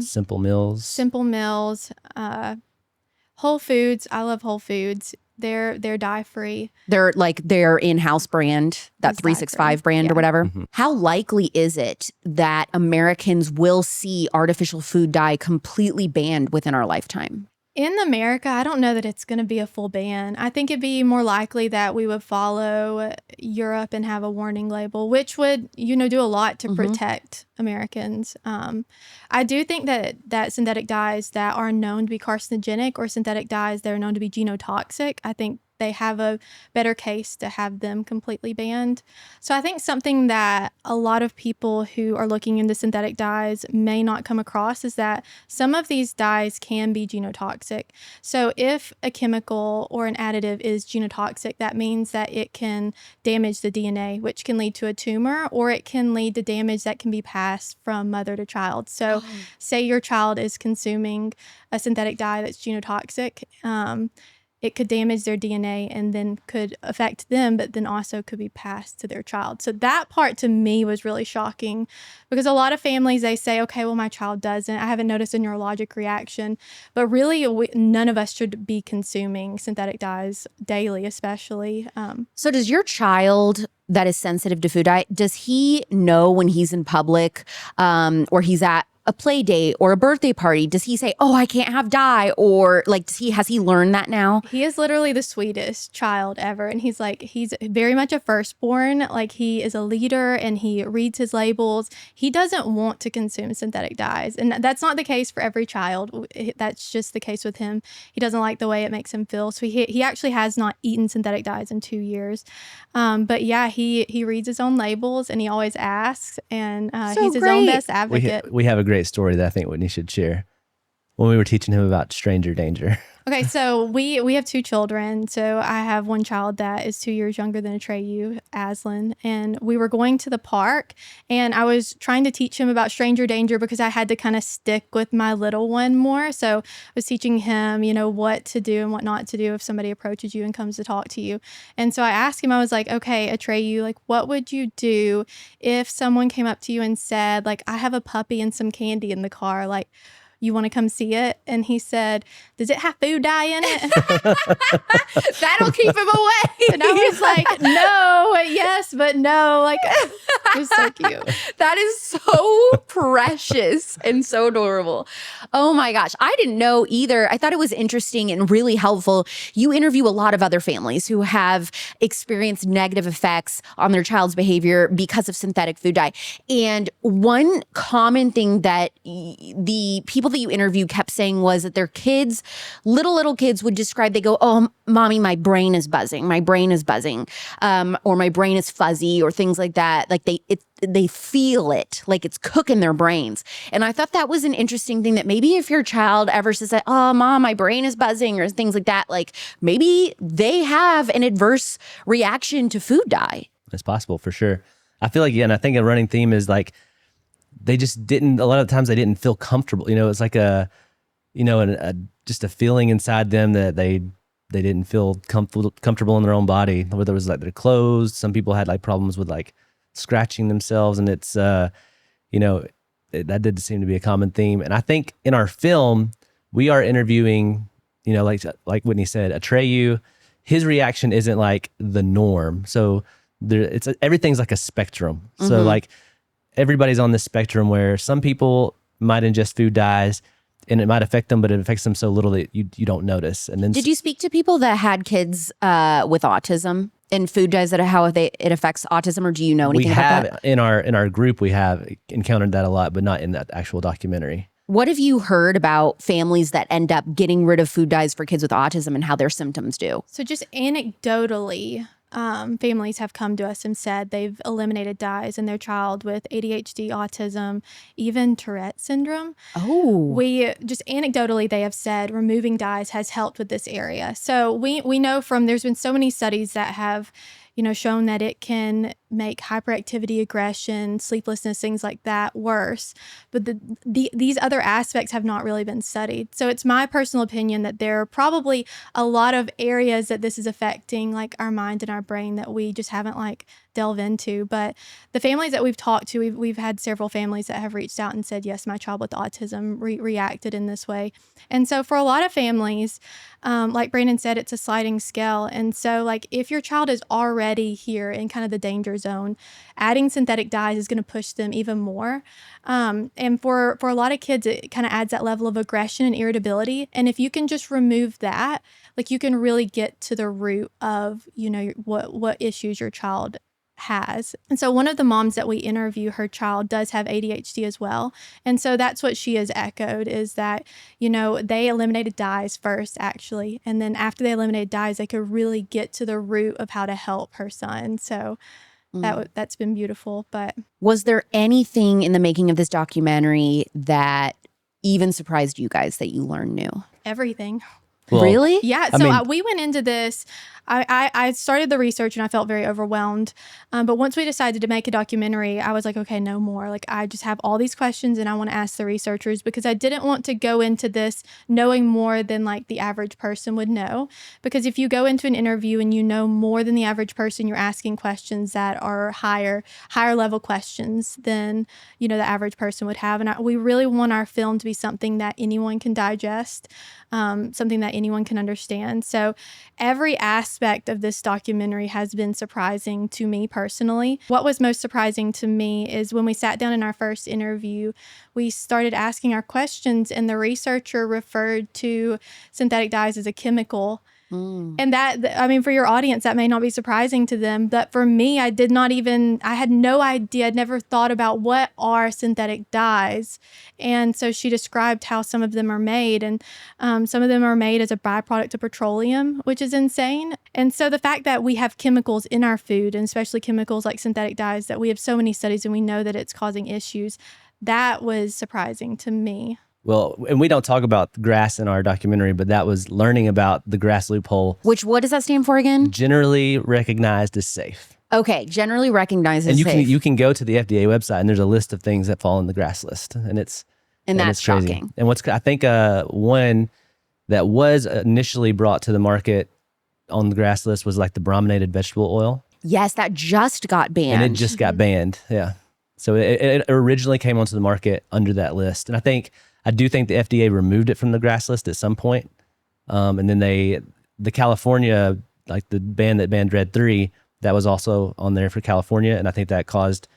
Simple Mills. Simple Mills. Whole Foods. I love Whole Foods. They're dye free. They're like their in-house brand, that 365 brand or whatever. Mm-hmm. How likely is it that Americans will see artificial food dye completely banned within our lifetime? In America, I don't know that it's going to be a full ban. I think it'd be more likely that we would follow Europe and have a warning label, which would, do a lot to protect Americans. I do think that synthetic dyes that are known to be carcinogenic or synthetic dyes that are known to be genotoxic, I think they have a better case to have them completely banned. So I think something that a lot of people who are looking into synthetic dyes may not come across is that some of these dyes can be genotoxic. So if a chemical or an additive is genotoxic, that means that it can damage the DNA, which can lead to a tumor, or it can lead to damage that can be passed from mother to child. So say your child is consuming a synthetic dye that's genotoxic, it could damage their DNA and then could affect them, but then also could be passed to their child. So that part to me was really shocking, because a lot of families, they say, okay, well, my child doesn't. I haven't noticed a neurologic reaction. But really, none of us should be consuming synthetic dyes daily, especially. So does your child that is sensitive to food dye, does he know when he's in public or he's at a play date or a birthday party, does he say, oh, I can't have dye? Or like, has he learned that now? He is literally the sweetest child ever. And he's very much a firstborn. Like, he is a leader and he reads his labels. He doesn't want to consume synthetic dyes. And that's not the case for every child. That's just the case with him. He doesn't like the way it makes him feel. So he actually has not eaten synthetic dyes in 2 years. But yeah, he reads his own labels and he always asks, and he's his own best advocate. We have a great story that I think Whitney should share when we were teaching him about stranger danger. Okay, so we have 2 children. So I have one child that is 2 years younger than Atreyu, Aslan, and we were going to the park, and I was trying to teach him about stranger danger because I had to kind of stick with my little one more. So I was teaching him, what to do and what not to do if somebody approaches you and comes to talk to you. And so I asked him, I was like, okay, Atreyu, like, what would you do if someone came up to you and said, like, I have a puppy and some candy in the car, like, you want to come see it? And he said, does it have food dye in it? That'll keep him away. And I was like, no, yes, but no. Like, it was so cute. That is so precious and so adorable. Oh my gosh. I didn't know either. I thought it was interesting and really helpful. You interview a lot of other families who have experienced negative effects on their child's behavior because of synthetic food dye. And one common thing that the people that you interviewed kept saying was that their kids, little kids would describe, they go, oh, mommy, my brain is buzzing. My brain is buzzing. Or my brain is fuzzy or things like that. Like they feel it, like it's cooking their brains. And I thought that was an interesting thing, that maybe if your child ever says that, oh, mom, my brain is buzzing or things like that, like maybe they have an adverse reaction to food dye. It's possible for sure. I feel like, and I think a running theme is like, they just didn't, a lot of times they didn't feel comfortable. It's like just a feeling inside them that they didn't feel comfortable in their own body, whether it was like their clothes. Some people had like problems with like scratching themselves, and it's, that did seem to be a common theme. And I think in our film, we are interviewing, like Whitney said, Atreyu. His reaction isn't like the norm. So everything's like a spectrum. So like everybody's on this spectrum where some people might ingest food dyes and it might affect them, but it affects them so little that you don't notice. And then did you speak to people that had kids with autism and food dyes it affects autism, or do you know anything about that? In our group, we have encountered that a lot, but not in that actual documentary. What have you heard about families that end up getting rid of food dyes for kids with autism and how their symptoms do? So just anecdotally, families have come to us and said they've eliminated dyes in their child with ADHD, autism, even Tourette syndrome. Just anecdotally, they have said removing dyes has helped with this area. So we know there's been so many studies that have, shown that it can make hyperactivity, aggression, sleeplessness, things like that worse. But these other aspects have not really been studied. So it's my personal opinion that there are probably a lot of areas that this is affecting, like our mind and our brain, that we just haven't delve into. But the families that we've talked to, we've had several families that have reached out and said, yes, my child with autism reacted in this way. And so for a lot of families, like Brandon said, it's a sliding scale. And so if your child is already here in kind of the danger zone, adding synthetic dyes is going to push them even more. And for a lot of kids, it kind of adds that level of aggression and irritability. And if you can just remove that, you can really get to the root of, what issues your child has. And so one of the moms that we interview, her child does have ADHD as well. And so that's what she has echoed, is that, they eliminated dyes first, actually. And then after they eliminated dyes, they could really get to the root of how to help her son. So that's been beautiful. But was there anything in the making of this documentary that even surprised you guys that you learned new? Everything. Well, really? Yeah. So we went into this. I started the research and I felt very overwhelmed. But once we decided to make a documentary, I was like, okay, no more. I just have all these questions and I want to ask the researchers, because I didn't want to go into this knowing more than the average person would know. Because if you go into an interview and you know more than the average person, you're asking questions that are higher level questions than, the average person would have. And we really want our film to be something that anyone can digest, something that anyone can understand. So every aspect of this documentary has been surprising to me personally. What was most surprising to me is when we sat down in our first interview, we started asking our questions and the researcher referred to synthetic dyes as a chemical. And that, for your audience, that may not be surprising to them, but for me, I had no idea. I'd never thought about what are synthetic dyes. And so she described how some of them are made, and some of them are made as a byproduct of petroleum, which is insane. And so the fact that we have chemicals in our food, and especially chemicals like synthetic dyes, that we have so many studies and we know that it's causing issues, that was surprising to me. Well, and we don't talk about GRAS in our documentary, but that was learning about the GRAS loophole. What does that stand for again? Generally recognized as safe. Okay, generally recognized as safe. And you can go to the FDA website and there's a list of things that fall in the GRAS list, and that's crazy. Shocking. And I think one that was initially brought to the market on the GRAS list was the brominated vegetable oil. Yes, that just got banned. And it just got banned. Yeah. So it originally came onto the market under that list, and I do think the FDA removed it from the GRAS list at some point. And then the California, the ban that banned Red 3, that was also on there for California. And I think that caused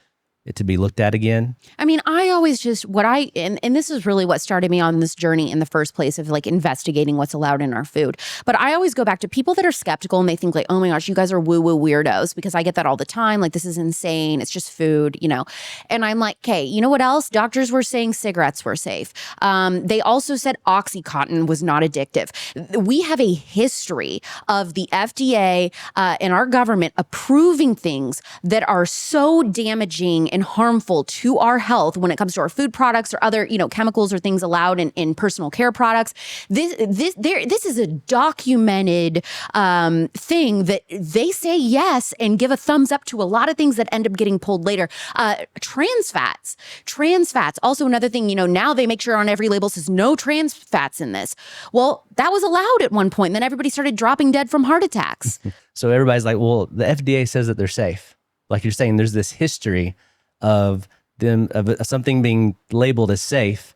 it to be looked at again. I always just, and this is really what started me on this journey in the first place of investigating what's allowed in our food. But I always go back to people that are skeptical and they think oh my gosh, you guys are woo-woo weirdos, because I get that all the time. This is insane. It's just food, And I'm like, okay, you know what else? Doctors were saying cigarettes were safe. They also said Oxycontin was not addictive. We have a history of the FDA and our government approving things that are so damaging and harmful to our health when it comes to our food products or other, chemicals or things allowed in personal care products. This is a documented thing that they say yes and give a thumbs up to a lot of things that end up getting pulled later. Trans fats. Also another thing, now they make sure on every label says no trans fats in this. Well, that was allowed at one point. And then everybody started dropping dead from heart attacks. So everybody's like, well, the FDA says that they're safe. Like you're saying, there's this history of them of something being labeled as safe,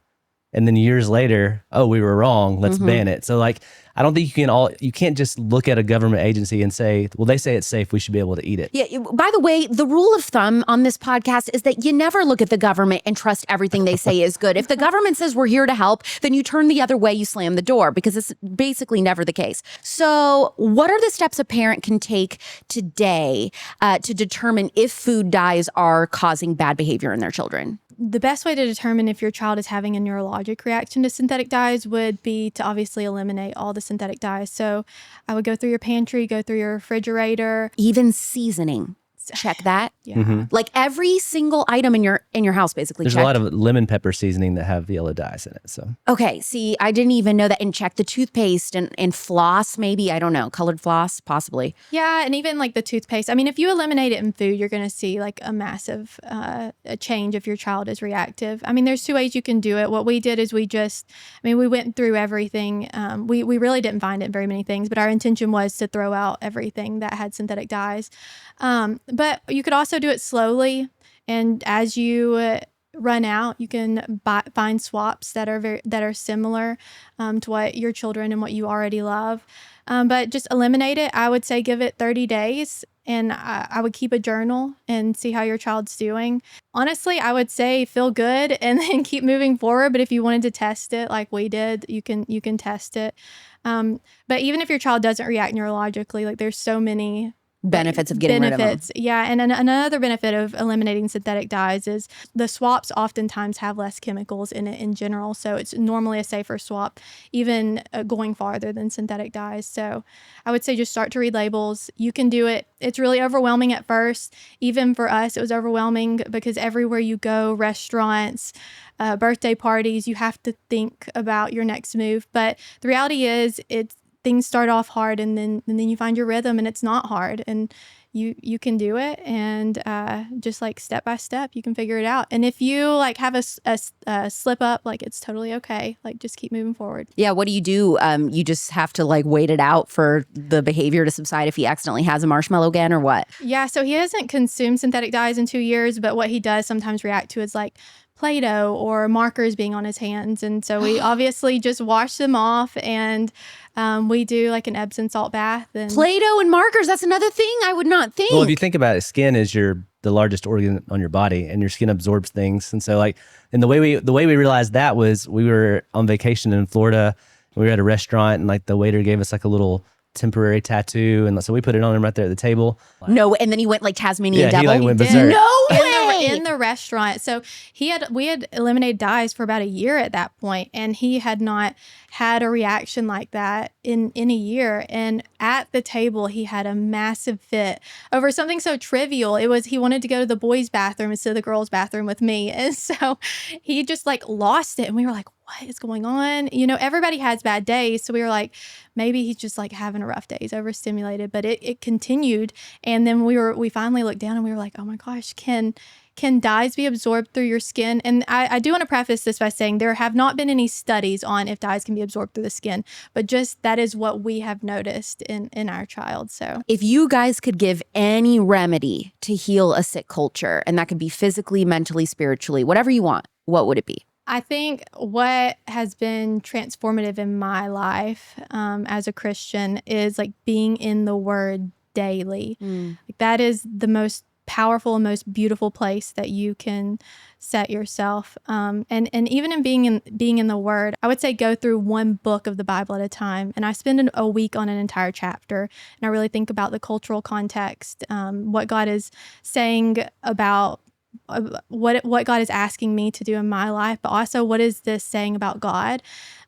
and then years later, oh, we were wrong, let's ban it. So like, I don't think you can't just look at a government agency and say, well, they say it's safe, we should be able to eat it. Yeah. By the way, the rule of thumb on this podcast is that you never look at the government and trust everything they say is good. If the government says we're here to help, then you turn the other way, you slam the door, because it's basically never the case. So what are the steps a parent can take today to determine if food dyes are causing bad behavior in their children? The best way to determine if your child is having a neurologic reaction to synthetic dyes would be to obviously eliminate all the synthetic dyes. So I would go through your pantry, go through your refrigerator. Even seasoning. Check that. Yeah. Like every single item in your house, basically. There's checked. a lot of lemon pepper seasoning that have yellow dyes in it. So Okay, see, I didn't even know that. And check the toothpaste and floss, maybe, I don't know, colored floss, possibly. Yeah, and even like the toothpaste. I mean, if you eliminate it in food, you're going to see like a massive a change if your child is reactive. I mean, there's two ways you can do it. What we did is we went through everything. We really didn't find it in very many things, but our intention was to throw out everything that had synthetic dyes. But you could also do it slowly, and as you run out, you can find swaps that are similar to what your children and what you already love. But just eliminate it. I would say give it 30 days, and I would keep a journal and see how your child's doing. Honestly, I would say feel good and then keep moving forward. But if you wanted to test it like we did, you can test it. But even if your child doesn't react neurologically, like there's so many Benefits of getting rid of them. Yeah, and another benefit of eliminating synthetic dyes is the swaps oftentimes have less chemicals in it in general, so it's normally a safer swap, even going farther than synthetic dyes. So I would say just start to read labels. You can do it. It's really overwhelming at first. Even for us, it was overwhelming because everywhere you go, restaurants, birthday parties, you have to think about your next move. But the reality is, things start off hard, and then you find your rhythm, and it's not hard, and you can do it, and just like step by step you can figure it out. And if you like have a slip up, like it's totally okay, like just keep moving forward. Yeah, what do? You just have to like wait it out for the behavior to subside if he accidentally has a marshmallow again, or what? Yeah, so he hasn't consumed synthetic dyes in 2 years, but what he does sometimes react to is like Play-Doh or markers being on his hands. And so we obviously just wash them off, and we do like an Epsom salt bath. And Play-Doh and markers, that's another thing I would not think. well, if you think about it, skin is the largest organ on your body, and your skin absorbs things. And so like, and the way we realized that was we were on vacation in Florida. We were at a restaurant, and like the waiter gave us like a little temporary tattoo, and so we put it on him right there at the table. No, and then he went like Tasmanian devil. He like went did. berserk. No way! in the restaurant. So we had eliminated dyes for about a year at that point, and he had not had a reaction like that in a year. And at the table, he had a massive fit over something so trivial. He wanted to go to the boys' bathroom instead of the girls' bathroom with me. And so he just like lost it. And we were like, what is going on? You know, everybody has bad days. So we were like, maybe he's just like having a rough day. He's overstimulated. But it continued. And then we finally looked down, and we were like, oh my gosh, can dyes be absorbed through your skin? And I do want to preface this by saying there have not been any studies on if dyes can be absorbed through the skin, but just that is what we have noticed in our child. So if you guys could give any remedy to heal a sick culture, and that could be physically, mentally, spiritually, whatever you want, what would it be? I think what has been transformative in my life as a Christian is like being in the Word daily. Like that is the most powerful and most beautiful place that you can set yourself. And even in being in the Word, I would say go through one book of the Bible at a time. And I spend a week on an entire chapter, and I really think about the cultural context, what God is saying about what God is asking me to do in my life, but also what is this saying about God.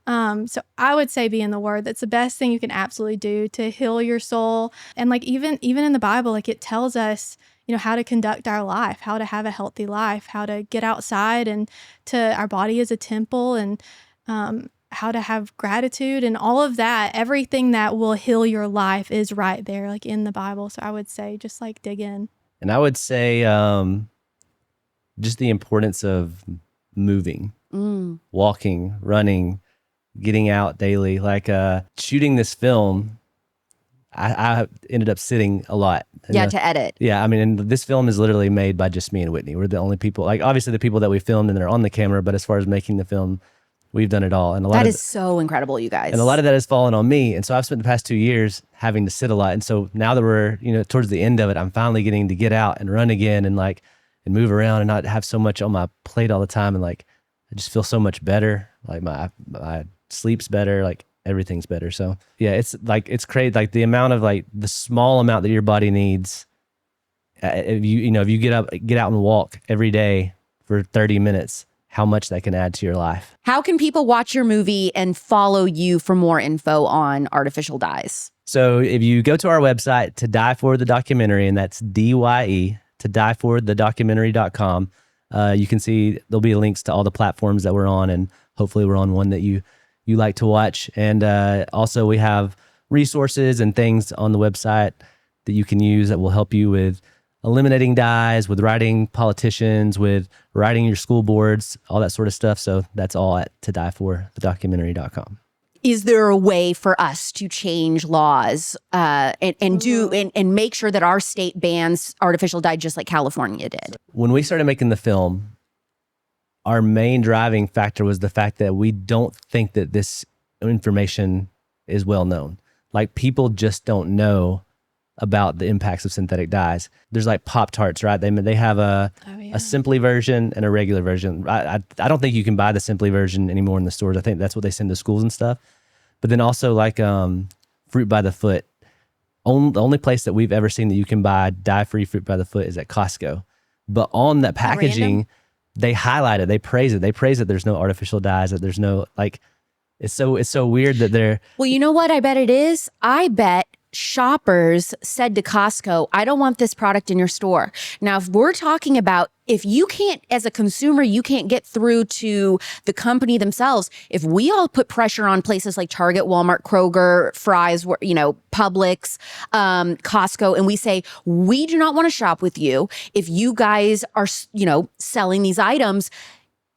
So I would say be in the Word. That's the best thing you can absolutely do to heal your soul. And like even in the Bible, like it tells us, you know, how to conduct our life, how to have a healthy life, how to get outside, and to our body as a temple, and how to have gratitude and all of that. Everything that will heal your life is right there, like in the Bible. So I would say just like dig in. And I would say just the importance of moving, walking, running, getting out daily. Like shooting this film, I ended up sitting a lot. Yeah, to edit. Yeah, I mean, and this film is literally made by just me and Whitney. We're the only people, like obviously the people that we filmed and they're on the camera, but as far as making the film, we've done it all. And That is so incredible, you guys. and a lot of that has fallen on me. And so I've spent the past 2 years having to sit a lot. And so now that we're, towards the end of it, I'm finally getting to get out and run again and and move around and not have so much on my plate all the time. And like, I just feel so much better. Like my sleep's better, like everything's better. So yeah, it's crazy. Like the amount of the small amount that your body needs. If you get out and walk every day for 30 minutes, how much that can add to your life. How can people watch your movie and follow you for more info on artificial dyes? So if you go to our website, To Die For The Documentary, and that's DYE, To Die For The Documentary.com, you can see there'll be links to all the platforms that we're on, and hopefully we're on one that you like to watch. And also we have resources and things on the website that you can use that will help you with eliminating dyes, with writing politicians, with writing your school boards, all that sort of stuff. So that's all at todieforthedocumentary.com. Is there a way for us to change laws and make sure that our state bans artificial dye just like California did? When we started making the film, our main driving factor was the fact that we don't think that this information is well known. Like people just don't know about the impacts of synthetic dyes. There's like Pop-Tarts, right? They have a Simply version and a regular version. I don't think you can buy the Simply version anymore in the stores. I think that's what they send to schools and stuff. But then also like Fruit by the Foot. The only place that we've ever seen that you can buy dye-free Fruit by the Foot is at Costco. But on that packaging, they highlight it. They praise it. They praise that there's no artificial dyes, that there's no it's so weird that they're. Well, you know what I bet it is? I bet shoppers said to Costco, I don't want this product in your store. Now, if we're talking about if you can't, as a consumer, you can't get through to the company themselves, if we all put pressure on places like Target, Walmart, Kroger, Fry's, Publix, Costco, and we say, we do not want to shop with you if you guys are, selling these items.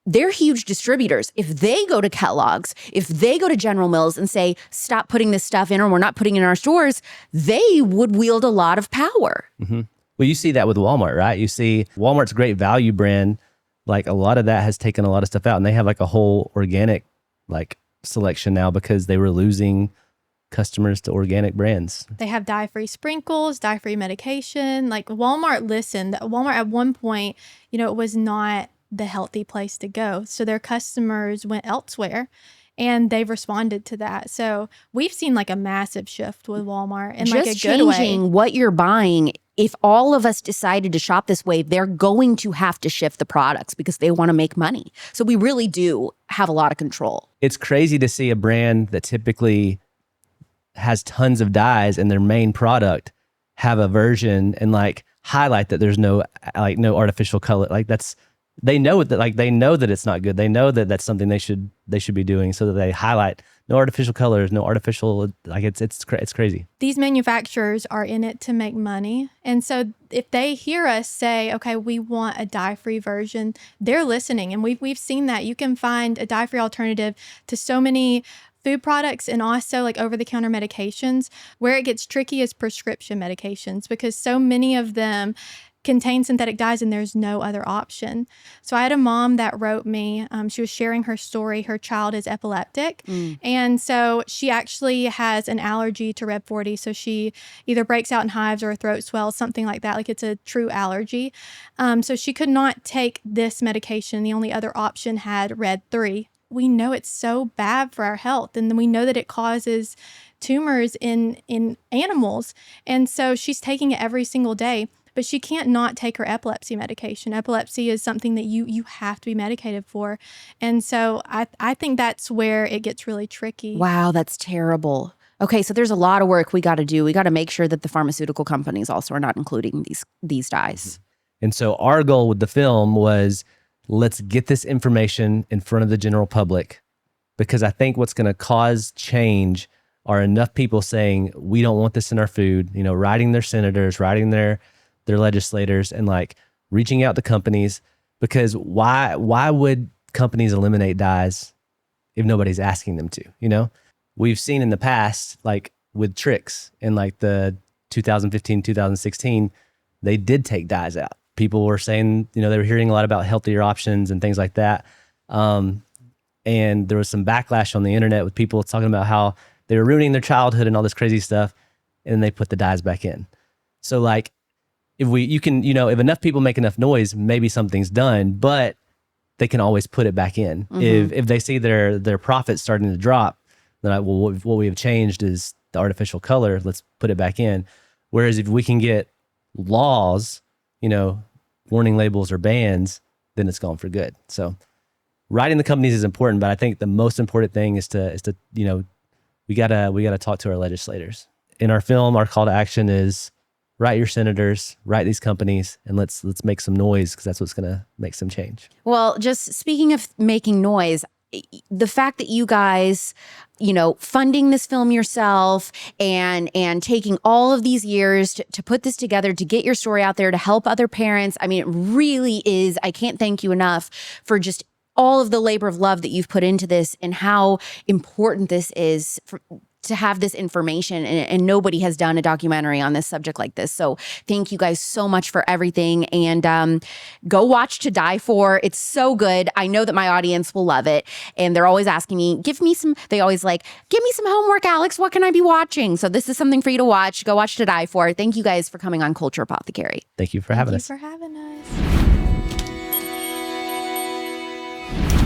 They're huge distributors. If they go to Kellogg's, if they go to General Mills and say, stop putting this stuff in or we're not putting it in our stores, they would wield a lot of power. Mm-hmm. Well, you see that with Walmart, right? You see Walmart's great value brand, like a lot of that has taken a lot of stuff out, and they have like a whole organic selection now because they were losing customers to organic brands. They have dye-free sprinkles, dye-free medication. Like Walmart listened. Walmart at one point, it was not the healthy place to go. So their customers went elsewhere and they've responded to that. So we've seen like a massive shift with Walmart in like a good way. Just changing what you're buying. If all of us decided to shop this way, they're going to have to shift the products because they want to make money. So we really do have a lot of control. It's crazy to see a brand that typically has tons of dyes in their main product have a version and highlight that there's no artificial color. They know that it's not good. They know that that's something they should be doing, so that they highlight no artificial colors, no artificial, it's crazy. These manufacturers are in it to make money. And so if they hear us say, okay, we want a dye-free version, they're listening. And we've seen that. You can find a dye-free alternative to so many food products and also like over-the-counter medications. Where it gets tricky is prescription medications because so many of them contain synthetic dyes and there's no other option. So I had a mom that wrote me. She was sharing her story. Her child is epileptic. And so she actually has an allergy to Red 40. So she either breaks out in hives or her throat swells, something like that. Like it's a true allergy. So she could not take this medication. The only other option had Red 3. We know it's so bad for our health. And then we know that it causes tumors in animals. And so she's taking it every single day. But she can't not take her epilepsy medication. Epilepsy is something that you have to be medicated for. And so I think that's where it gets really tricky. Wow, that's terrible. Okay, so there's a lot of work we got to do. We got to make sure that the pharmaceutical companies also are not including these dyes. And so our goal with the film was, let's get this information in front of the general public, because I think what's going to cause change are enough people saying, we don't want this in our food, writing their senators, writing their legislators, and reaching out to companies, because why would companies eliminate dyes if nobody's asking them to? We've seen in the past, with tricks in like the 2015, 2016, they did take dyes out. People were saying, they were hearing a lot about healthier options and things like that. And there was some backlash on the internet with people talking about how they were ruining their childhood and all this crazy stuff. And they put the dyes back in. So like, if enough people make enough noise, maybe something's done, but they can always put it back in. Mm-hmm. If they see their profits starting to drop, then what we have changed is the artificial color. Let's put it back in. Whereas if we can get laws, warning labels or bans, then it's gone for good. So writing the companies is important, but I think the most important thing is to we gotta talk to our legislators. In our film, our call to action is write your senators, write these companies, and let's make some noise, because that's what's gonna make some change. Well, just speaking of making noise, the fact that you guys, funding this film yourself and taking all of these years to put this together, to get your story out there, to help other parents. I mean, it really is, I can't thank you enough for just all of the labor of love that you've put into this and how important this is to have this information, and nobody has done a documentary on this subject like this. So thank you guys so much for everything, and go watch To Die For. It's so good. I know that my audience will love it, and they're always asking me, give me some homework, Alex. What can I be watching? So this is something for you to watch. Go watch To Die For. Thank you guys for coming on Culture Apothecary. Thank you for having us. Thank you for having us.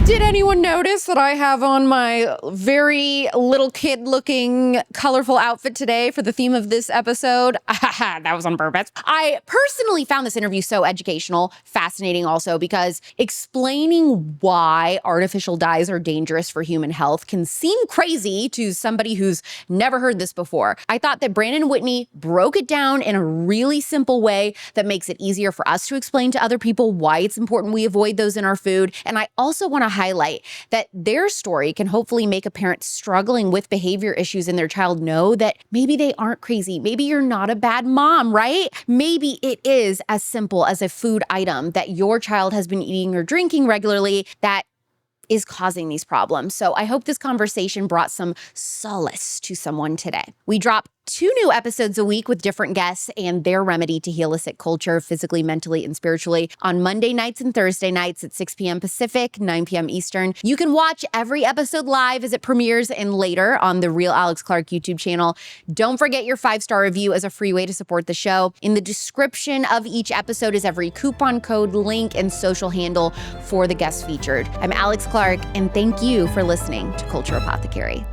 Did anyone notice that I have on my very little kid looking colorful outfit today for the theme of this episode? That was on purpose. I personally found this interview so educational, fascinating also, because explaining why artificial dyes are dangerous for human health can seem crazy to somebody who's never heard this before. I thought that Brandon and Whitney broke it down in a really simple way that makes it easier for us to explain to other people why it's important we avoid those in our food. And I also want to highlight that their story can hopefully make a parent struggling with behavior issues in their child know that maybe they aren't crazy. Maybe you're not a bad mom, right? Maybe it is as simple as a food item that your child has been eating or drinking regularly that is causing these problems. So I hope this conversation brought some solace to someone today. We drop 2 new episodes a week with different guests and their remedy to heal a sick culture, physically, mentally, and spiritually, on Monday nights and Thursday nights at 6 p.m. Pacific, 9 p.m. Eastern. You can watch every episode live as it premieres and later on the Real Alex Clark YouTube channel. Don't forget your 5-star review as a free way to support the show. In the description of each episode is every coupon code, link, and social handle for the guests featured. I'm Alex Clark, and thank you for listening to Culture Apothecary.